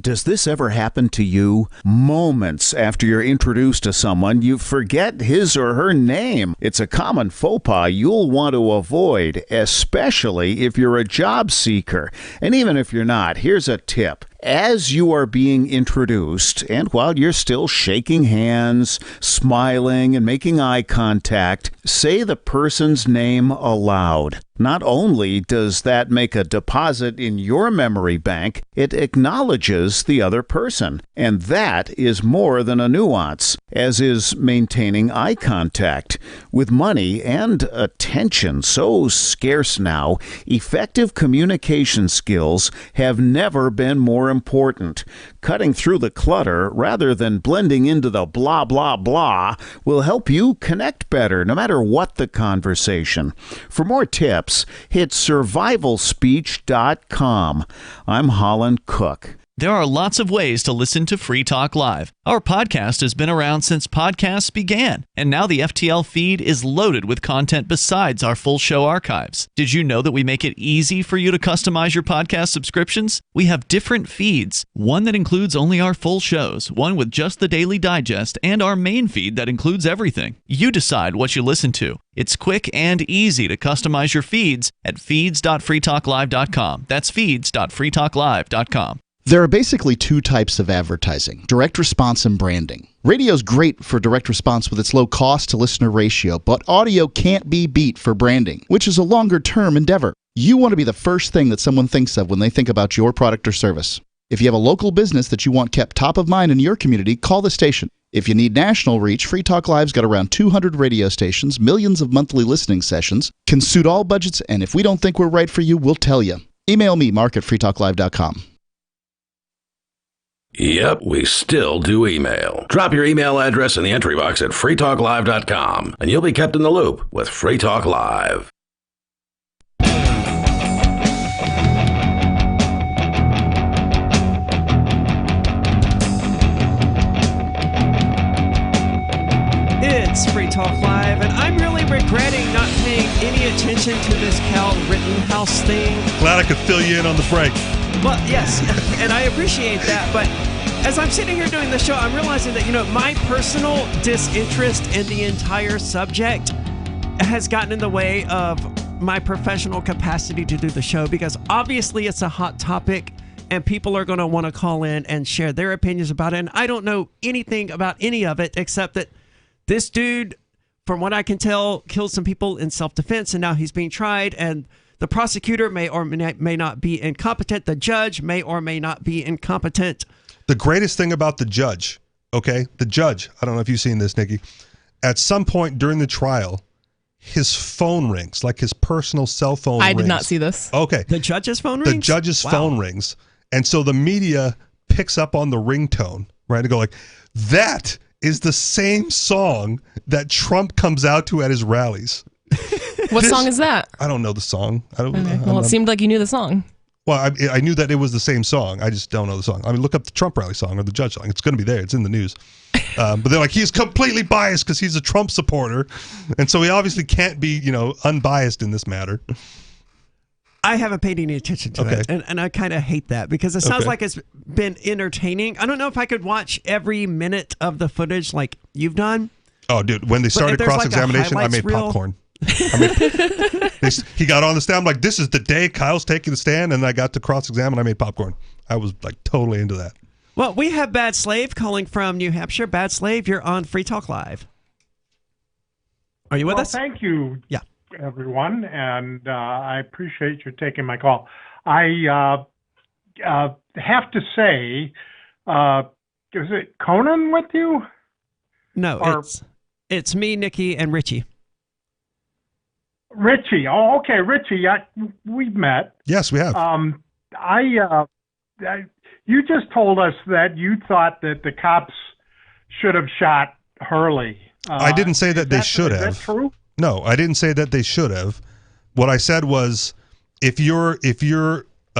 Does this ever happen to you? Moments after you're introduced to someone, you forget his or her name. It's a common faux pas you'll want to avoid, especially if you're a job seeker. And even if you're not, here's a tip. As you are being introduced, and while you're still shaking hands, smiling, and making eye contact, say the person's name aloud. Not only does that make a deposit in your memory bank, it acknowledges the other person. And that is more than a nuance, as is maintaining eye contact. With money and attention so scarce now, effective communication skills have never been more important. Cutting through the clutter rather than blending into the blah, blah, blah will help you connect better, no matter what the conversation. For more tips, hit survivalspeech.com. I'm Holland Cook. There are lots of ways to listen to Free Talk Live. Our podcast has been around since podcasts began, and now the FTL feed is loaded with content besides our full show archives. Did you know that we make it easy for you to customize your podcast subscriptions? We have different feeds, one that includes only our full shows, one with just the Daily Digest, and our main feed that includes everything. You decide what you listen to. It's quick and easy to customize your feeds at feeds.freetalklive.com. That's feeds.freetalklive.com. There are basically two types of advertising, direct response and branding. Radio's great for direct response with its low cost to listener ratio, but audio can't be beat for branding, which is a longer term endeavor. You want to be the first thing that someone thinks of when they think about your product or service. If you have a local business that you want kept top of mind in your community, call the station. If you need national reach, Free Talk Live's got around 200 radio stations, millions of monthly listening sessions, can suit all budgets, and if we don't think we're right for you, we'll tell you. Email me, mark@freetalklive.com. Yep, we still do email. Drop your email address in the entry box at freetalklive.com, and you'll be kept in the loop with Free Talk Live. It's Free Talk Live, and I'm really regretting not paying any attention to this Cal Rittenhouse thing. Glad I could fill you in on the break. Well, yes, and I appreciate that, but as I'm sitting here doing the show, I'm realizing that, my personal disinterest in the entire subject has gotten in the way of my professional capacity to do the show, because obviously it's a hot topic and people are going to want to call in and share their opinions about it, and I don't know anything about any of it except that this dude, from what I can tell, killed some people in self-defense, and now he's being tried, and the prosecutor may or may not be incompetent. The judge may or may not be incompetent. The greatest thing about the judge, I don't know if you've seen this, Nikki, at some point during the trial, his phone rings, like his personal cell phone I rings. did not see this. Okay. The judge's phone rings? The judge's phone rings. And so the media picks up on the ringtone, right? To go like, that is the same song that Trump comes out to at his rallies. What song is that? I don't know the song. Well, it seemed like you knew the song. Well, I knew that it was the same song. I just don't know the song. I mean, look up the Trump rally song or the judge song. It's going to be there. It's in the news. But they're like, he's completely biased because he's a Trump supporter. And so he obviously can't be, unbiased in this matter. I haven't paid any attention to it, and I kind of hate that because it sounds like it's been entertaining. I don't know if I could watch every minute of the footage like you've done. Oh, dude, when they started cross-examination, I made popcorn. He got on the stand. I'm like, this is the day Kyle's taking the stand, and I got to cross-examine. I made popcorn. I was like totally into that. Well, we have Bad Slave calling from New Hampshire. Bad Slave, you're on Free Talk Live. Are you with us? Thank you. Yeah. Everyone, and I appreciate you taking my call. I have to say, is it Conan with you? No, it's me, Nikki, and Richie. Richie. Oh, okay, Richie. We've met. Yes, we have. You just told us that you thought that the cops should have shot Hurley. I didn't say that they should have. Is that true? No, I didn't say that they should have. What I said was, if your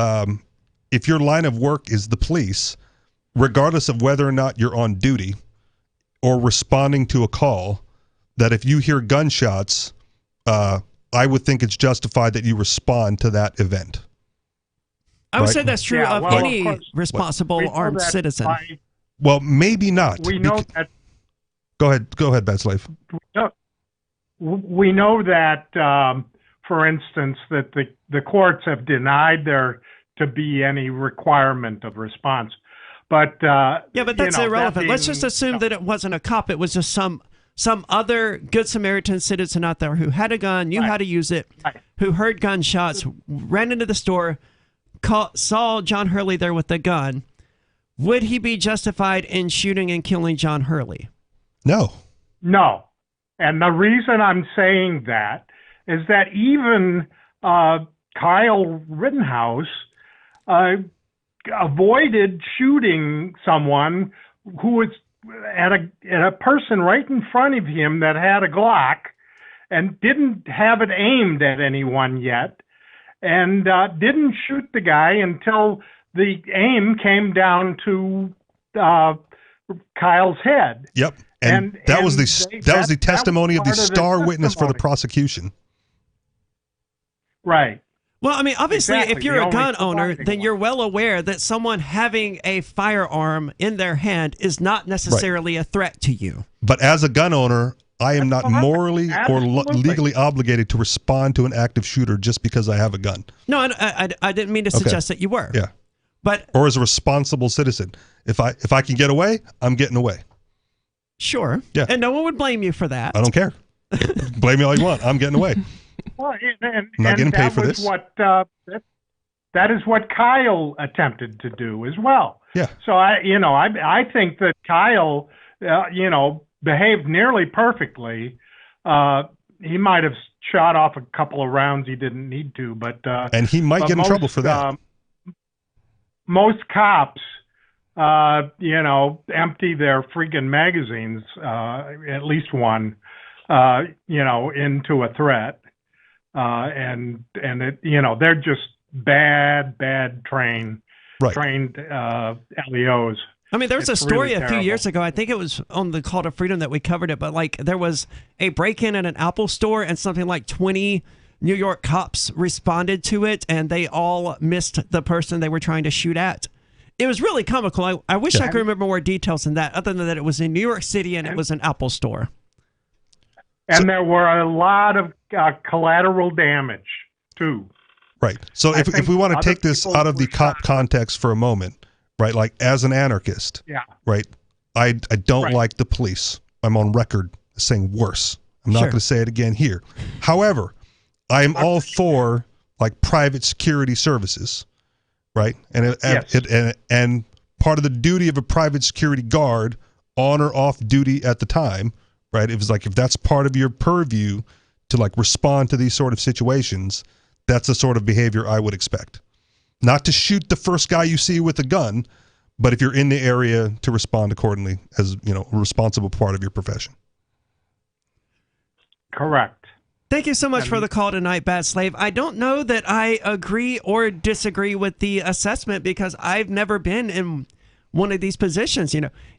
line of work is the police, regardless of whether or not you're on duty or responding to a call, that if you hear gunshots, I would think it's justified that you respond to that event. I would say that's true of any responsible armed citizen. Well, maybe not. We know that. Go ahead, Bad Slave. We know that, for instance, that the courts have denied there to be any requirement of response. But but that's irrelevant. Let's just assume that it wasn't a cop. It was just some other Good Samaritan citizen out there who had a gun, knew how to use it, who heard gunshots, ran into the store, saw John Hurley there with the gun. Would he be justified in shooting and killing John Hurley? No. No. And the reason I'm saying that is that even Kyle Rittenhouse avoided shooting someone who was at a person right in front of him that had a Glock and didn't have it aimed at anyone yet, and didn't shoot the guy until the aim came down to Kyle's head. Yep. And that was the testimony of the star witness for the prosecution. Right. Well, I mean, obviously, Exactly. if you're a gun owner, then you're well aware that someone having a firearm in their hand is not necessarily a threat to you. But as a gun owner, I am not morally or legally obligated to respond to an active shooter just because I have a gun. No, I didn't mean to suggest that you were. Yeah. But or as a responsible citizen, if I can get away, I'm getting away. Sure. Yeah. And no one would blame you for that. I don't care. Blame me all you want. I'm getting away. Well, I'm not getting paid for this. That is what Kyle attempted to do as well. Yeah. So I think that Kyle, behaved nearly perfectly. He might have shot off a couple of rounds he didn't need to, but and he might get in trouble for that. Most cops, empty their freaking magazines, at least one, into a threat, and it, they're just bad trained LEOs. I mean, there was a story really a few years ago. I think it was on the Call to Freedom that we covered it, but like there was a break-in at an Apple store and something like 20 New York cops responded to it, and they all missed the person they were trying to shoot at. It was really comical. I wish I could remember more details than that, other than that it was in New York City and it was an Apple store. And there were a lot of collateral damage, too. Right. So if we want to take this out of the cop context for a moment, right, like as an anarchist, right, I don't like the police. I'm on record saying worse. I'm not going to say it again here. However, I am all for like private security services, right? And and part of the duty of a private security guard, on or off duty at the time, right? It was like if that's part of your purview to like respond to these sort of situations, that's the sort of behavior I would expect. Not to shoot the first guy you see with a gun, but if you're in the area, to respond accordingly as, a responsible part of your profession. Correct. Thank you so much for the call tonight, Bat Slave. I don't know that I agree or disagree with the assessment because I've never been in one of these positions.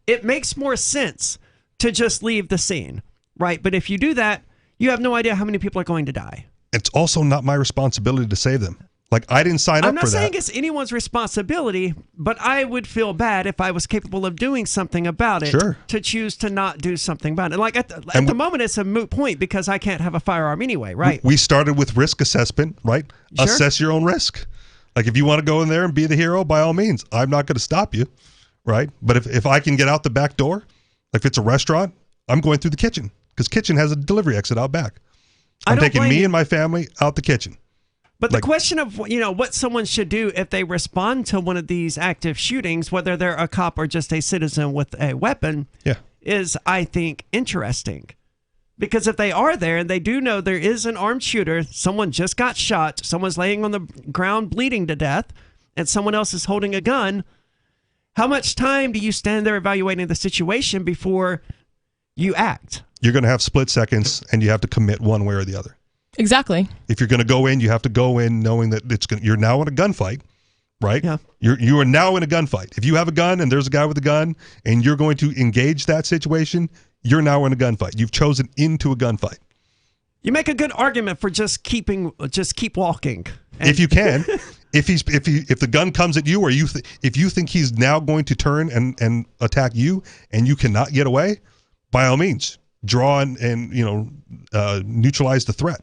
It makes more sense to just leave the scene, right? But if you do that, you have no idea how many people are going to die. It's also not my responsibility to save them. Like, I didn't sign up for that. I'm not saying it's anyone's responsibility, but I would feel bad if I was capable of doing something about it to choose to not do something about it. Like at the moment, it's a moot point because I can't have a firearm anyway, right? We started with risk assessment, right? Sure. Assess your own risk. Like, if you want to go in there and be the hero, by all means, I'm not going to stop you, right? But if I can get out the back door, like if it's a restaurant, I'm going through the kitchen because kitchen has a delivery exit out back. I'm taking me and my family out the kitchen. But the question of, what someone should do if they respond to one of these active shootings, whether they're a cop or just a citizen with a weapon, is, I think, interesting. Because if they are there and they do know there is an armed shooter, someone just got shot, someone's laying on the ground bleeding to death, and someone else is holding a gun, how much time do you stand there evaluating the situation before you act? You're going to have split seconds, and you have to commit one way or the other. Exactly. If you're going to go in, you have to go in knowing that you're now in a gunfight, right? Yeah. You are now in a gunfight. If you have a gun and there's a guy with a gun and you're going to engage that situation, you're now in a gunfight. You've chosen into a gunfight. You make a good argument for just keep walking. If you can, if the gun comes at you, or if you think he's now going to turn and attack you and you cannot get away, by all means, draw and neutralize the threat.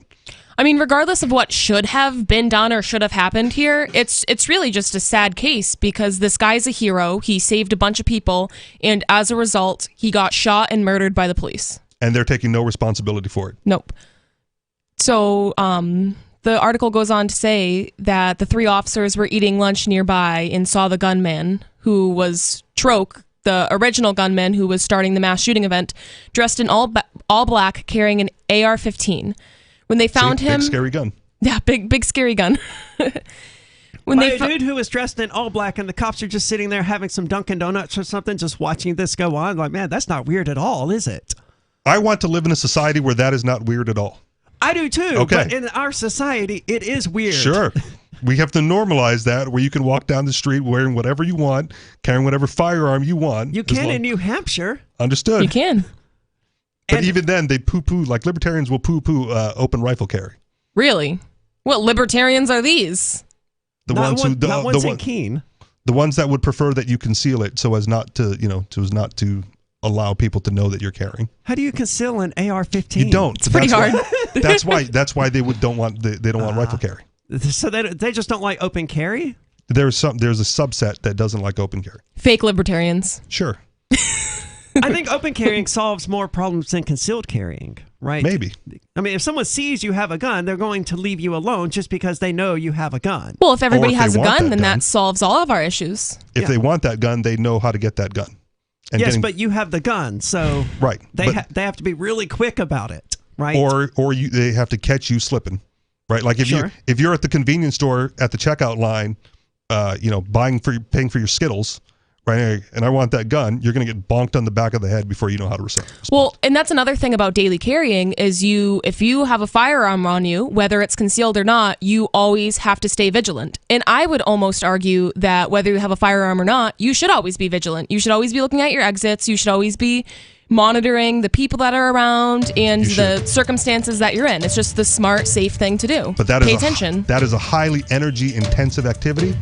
I mean, regardless of what should have been done or should have happened here, it's really just a sad case because this guy's a hero. He saved a bunch of people, and as a result, he got shot and murdered by the police. And they're taking no responsibility for it. Nope. So, the article goes on to say that the 3 officers were eating lunch nearby and saw the gunman, who was Troke, the original gunman who was starting the mass shooting event, dressed in all black, carrying an AR-15. When they found him, big scary gun. Yeah, big scary gun. When a dude who was dressed in all black, and the cops are just sitting there having some Dunkin' Donuts or something, just watching this go on. Like, man, that's not weird at all, is it? I want to live in a society where that is not weird at all. I do too. Okay. But in our society, it is weird. Sure. We have to normalize that, where you can walk down the street wearing whatever you want, carrying whatever firearm you want. You can in New Hampshire. Understood. You can. But even then, they poo-poo, like libertarians will poo-poo open rifle carry. Really? What libertarians are these? The ones in Keene. The ones that would prefer that you conceal it so as not to allow people to know that you're carrying. How do you conceal an AR-15? You don't. It's pretty hard. That's why they don't want rifle carry. So they just don't like open carry? There's a subset that doesn't like open carry. Fake libertarians. Sure. I think open carrying solves more problems than concealed carrying, right? Maybe. I mean, if someone sees you have a gun, they're going to leave you alone just because they know you have a gun. Well, if everybody Or if has they a want gun, that then gun. that solves all of our issues. If they want that gun, they know how to get that gun. And Yes, getting- but you have the gun, so right. they but- they have to be really quick about it, right? Or they have to catch you slipping, right? Like if Sure. you're at the convenience store at the checkout line, paying for your Skittles, right? And I want that gun, you're going to get bonked on the back of the head before you know how to respond. Well, and that's another thing about daily carrying is if you have a firearm on you, whether it's concealed or not, you always have to stay vigilant. And I would almost argue that whether you have a firearm or not, you should always be vigilant. You should always be looking at your exits. You should always be monitoring the people that are around and the circumstances that you're in. It's just the smart, safe thing to do. But Pay attention. That is a highly energy intensive activity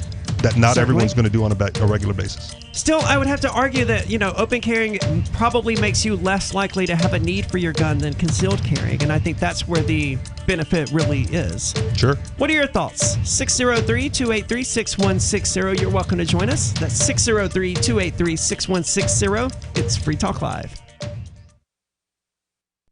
that not everyone's going to do on a regular basis. Still, I would have to argue that, open carrying probably makes you less likely to have a need for your gun than concealed carrying, and I think that's where the benefit really is. Sure. What are your thoughts? 603-283-6160. You're welcome to join us. That's 603-283-6160. It's Free Talk Live.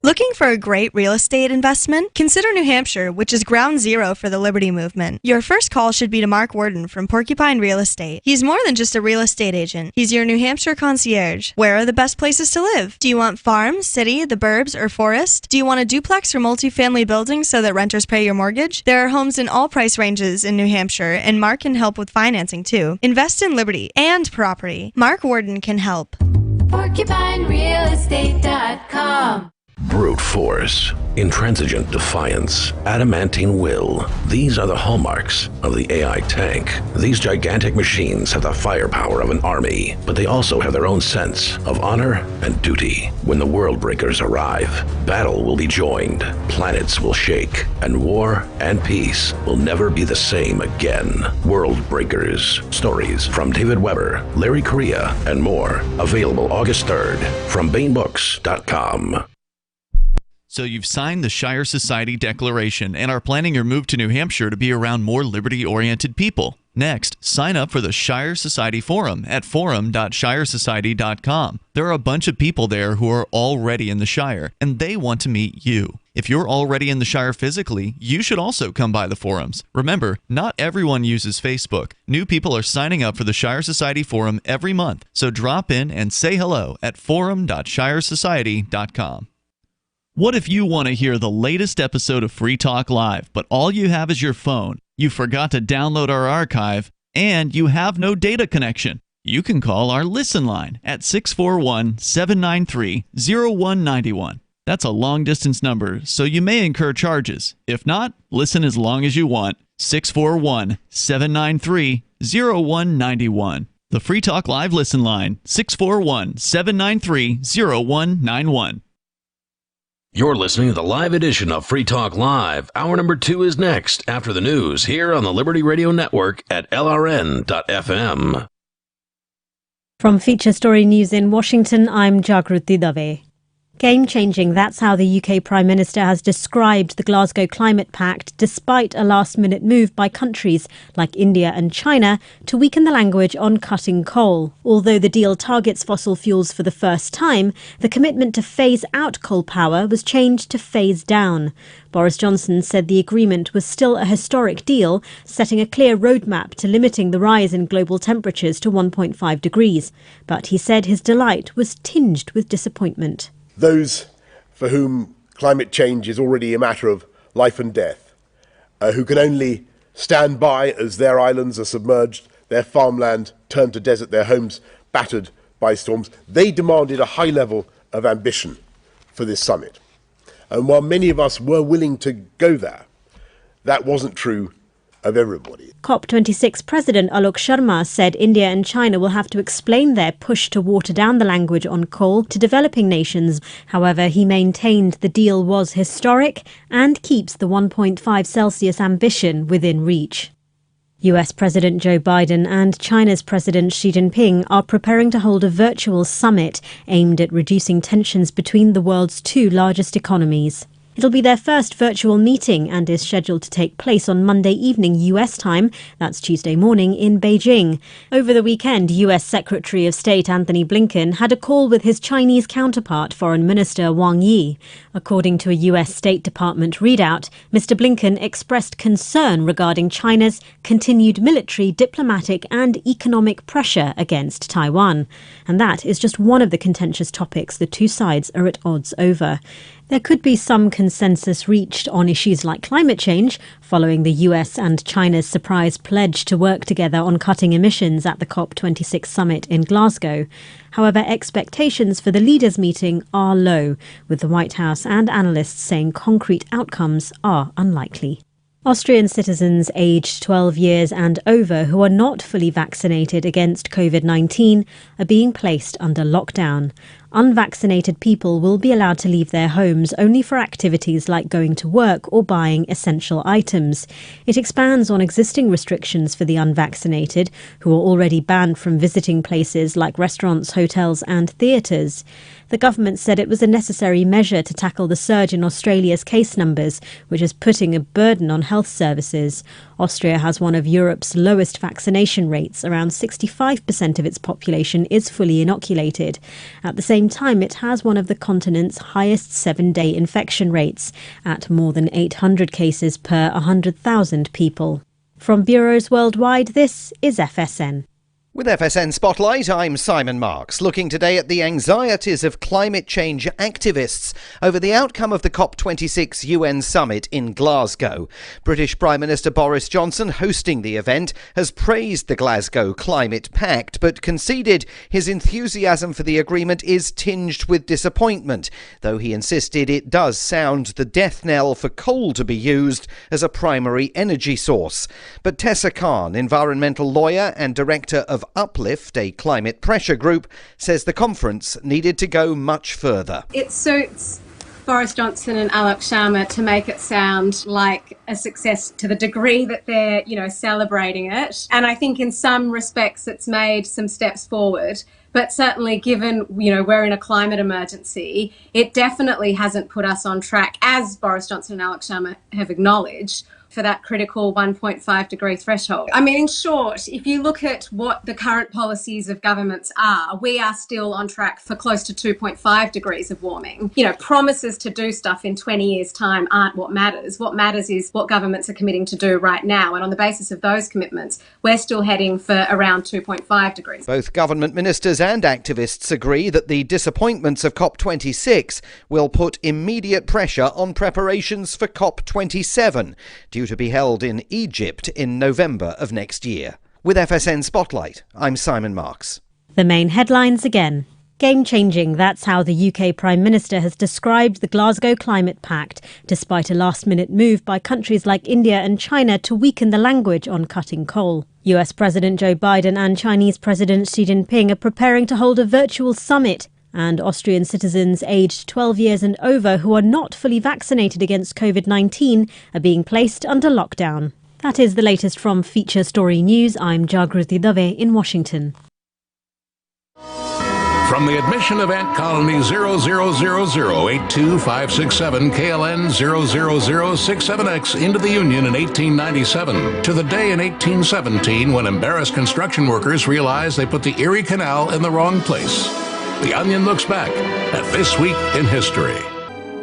Looking for a great real estate investment? Consider New Hampshire, which is ground zero for the Liberty Movement. Your first call should be to Mark Worden from Porcupine Real Estate. He's more than just a real estate agent. He's your New Hampshire concierge. Where are the best places to live? Do you want farm, city, the burbs, or forest? Do you want a duplex or multifamily building so that renters pay your mortgage? There are homes in all price ranges in New Hampshire, and Mark can help with financing too. Invest in liberty and property. Mark Worden can help. PorcupineRealEstate.com. Brute force, intransigent defiance, adamantine will. These are the hallmarks of the AI tank. These gigantic machines have the firepower of an army, but they also have their own sense of honor and duty. When the world breakers arrive, battle will be joined, planets will shake, and war and peace will never be the same again. World Breakers. Stories from David Weber, Larry Correa, and more. Available August 3rd from BaneBooks.com. So you've signed the Shire Society Declaration and are planning your move to New Hampshire to be around more liberty-oriented people. Next, sign up for the Shire Society Forum at forum.shiresociety.com. There are a bunch of people there who are already in the Shire, and they want to meet you. If you're already in the Shire physically, you should also come by the forums. Remember, not everyone uses Facebook. New people are signing up for the Shire Society Forum every month, so drop in and say hello at forum.shiresociety.com. What if you want to hear the latest episode of Free Talk Live, but all you have is your phone, you forgot to download our archive, and you have no data connection? You can call our Listen line at 641-793-0191. That's a long-distance number, so you may incur charges. If not, listen as long as you want. 641-793-0191. The Free Talk Live Listen line, 641-793-0191. You're listening to the live edition of Free Talk Live. Hour number 2 is next after the news here on the Liberty Radio Network at LRN.FM. From Feature Story News in Washington, I'm Jagruti Dave. Game-changing, that's how the UK Prime Minister has described the Glasgow Climate Pact, despite a last-minute move by countries like India and China to weaken the language on cutting coal. Although the deal targets fossil fuels for the first time, the commitment to phase out coal power was changed to phase down. Boris Johnson said the agreement was still a historic deal, setting a clear roadmap to limiting the rise in global temperatures to 1.5 degrees. But he said his delight was tinged with disappointment. Those for whom climate change is already a matter of life and death, who can only stand by as their islands are submerged, their farmland turned to desert, their homes battered by storms, they demanded a high level of ambition for this summit. And while many of us were willing to go there, that wasn't true of everybody. COP26 President Alok Sharma said India and China will have to explain their push to water down the language on coal to developing nations. However, he maintained the deal was historic and keeps the 1.5 Celsius ambition within reach. US President Joe Biden and China's President Xi Jinping are preparing to hold a virtual summit aimed at reducing tensions between the world's two largest economies. It'll be their first virtual meeting and is scheduled to take place on Monday evening US time, that's Tuesday morning, in Beijing. Over the weekend, US Secretary of State Anthony Blinken had a call with his Chinese counterpart, Foreign Minister Wang Yi. According to a US State Department readout, Mr. Blinken expressed concern regarding China's continued military, diplomatic and economic pressure against Taiwan. And that is just one of the contentious topics the two sides are at odds over. There could be some consensus reached on issues like climate change, following the US and China's surprise pledge to work together on cutting emissions at the COP26 summit in Glasgow. However, expectations for the leaders' meeting are low, with the White House and analysts saying concrete outcomes are unlikely. Austrian citizens aged 12 years and over who are not fully vaccinated against COVID-19 are being placed under lockdown. Unvaccinated people will be allowed to leave their homes only for activities like going to work or buying essential items. It expands on existing restrictions for the unvaccinated, who are already banned from visiting places like restaurants, hotels and theatres. The government said it was a necessary measure to tackle the surge in Australia's case numbers, which is putting a burden on health services. Austria has one of Europe's lowest vaccination rates. Around 65% of its population is fully inoculated. At the same time, it has one of the continent's highest 7-day infection rates, at more than 800 cases per 100,000 people. From bureaus worldwide, this is FSN. With FSN Spotlight, I'm Simon Marks, looking today at the anxieties of climate change activists over the outcome of the COP26 UN summit in Glasgow. British Prime Minister Boris Johnson, hosting the event, has praised the Glasgow Climate Pact, but conceded his enthusiasm for the agreement is tinged with disappointment, though he insisted it does sound the death knell for coal to be used as a primary energy source. But Tessa Khan, environmental lawyer and director of Uplift, a climate pressure group, says the conference needed to go much further. It suits Boris Johnson and Alok Sharma to make it sound like a success to the degree that they're, celebrating it. And I think in some respects it's made some steps forward. But certainly given, we're in a climate emergency, it definitely hasn't put us on track, as Boris Johnson and Alok Sharma have acknowledged, for that critical 1.5 degree threshold. I mean, in short, if you look at what the current policies of governments are, we are still on track for close to 2.5 degrees of warming. Promises to do stuff in 20 years' time aren't what matters. What matters is what governments are committing to do right now. And on the basis of those commitments, we're still heading for around 2.5 degrees. Both government ministers and activists agree that the disappointments of COP26 will put immediate pressure on preparations for COP27, due to be held in Egypt in November of next year. With FSN Spotlight, I'm Simon Marks. The main headlines again. Game-changing, that's how the UK Prime Minister has described the Glasgow Climate Pact, despite a last-minute move by countries like India and China to weaken the language on cutting coal. US President Joe Biden and Chinese President Xi Jinping are preparing to hold a virtual summit, and Austrian citizens aged 12 years and over who are not fully vaccinated against COVID-19 are being placed under lockdown. That is the latest from Feature Story News. I'm Jagruti Dave in Washington. From the admission of Ant Colony 000082567 KLN 00067X into the Union in 1897, to the day in 1817 when embarrassed construction workers realized they put the Erie Canal in the wrong place. The Onion looks back at This Week in History.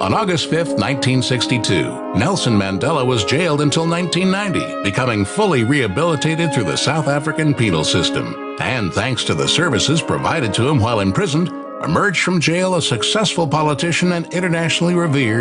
On August 5th, 1962, Nelson Mandela was jailed until 1990, becoming fully rehabilitated through the South African penal system. And thanks to the services provided to him while imprisoned, emerged from jail a successful politician and internationally revered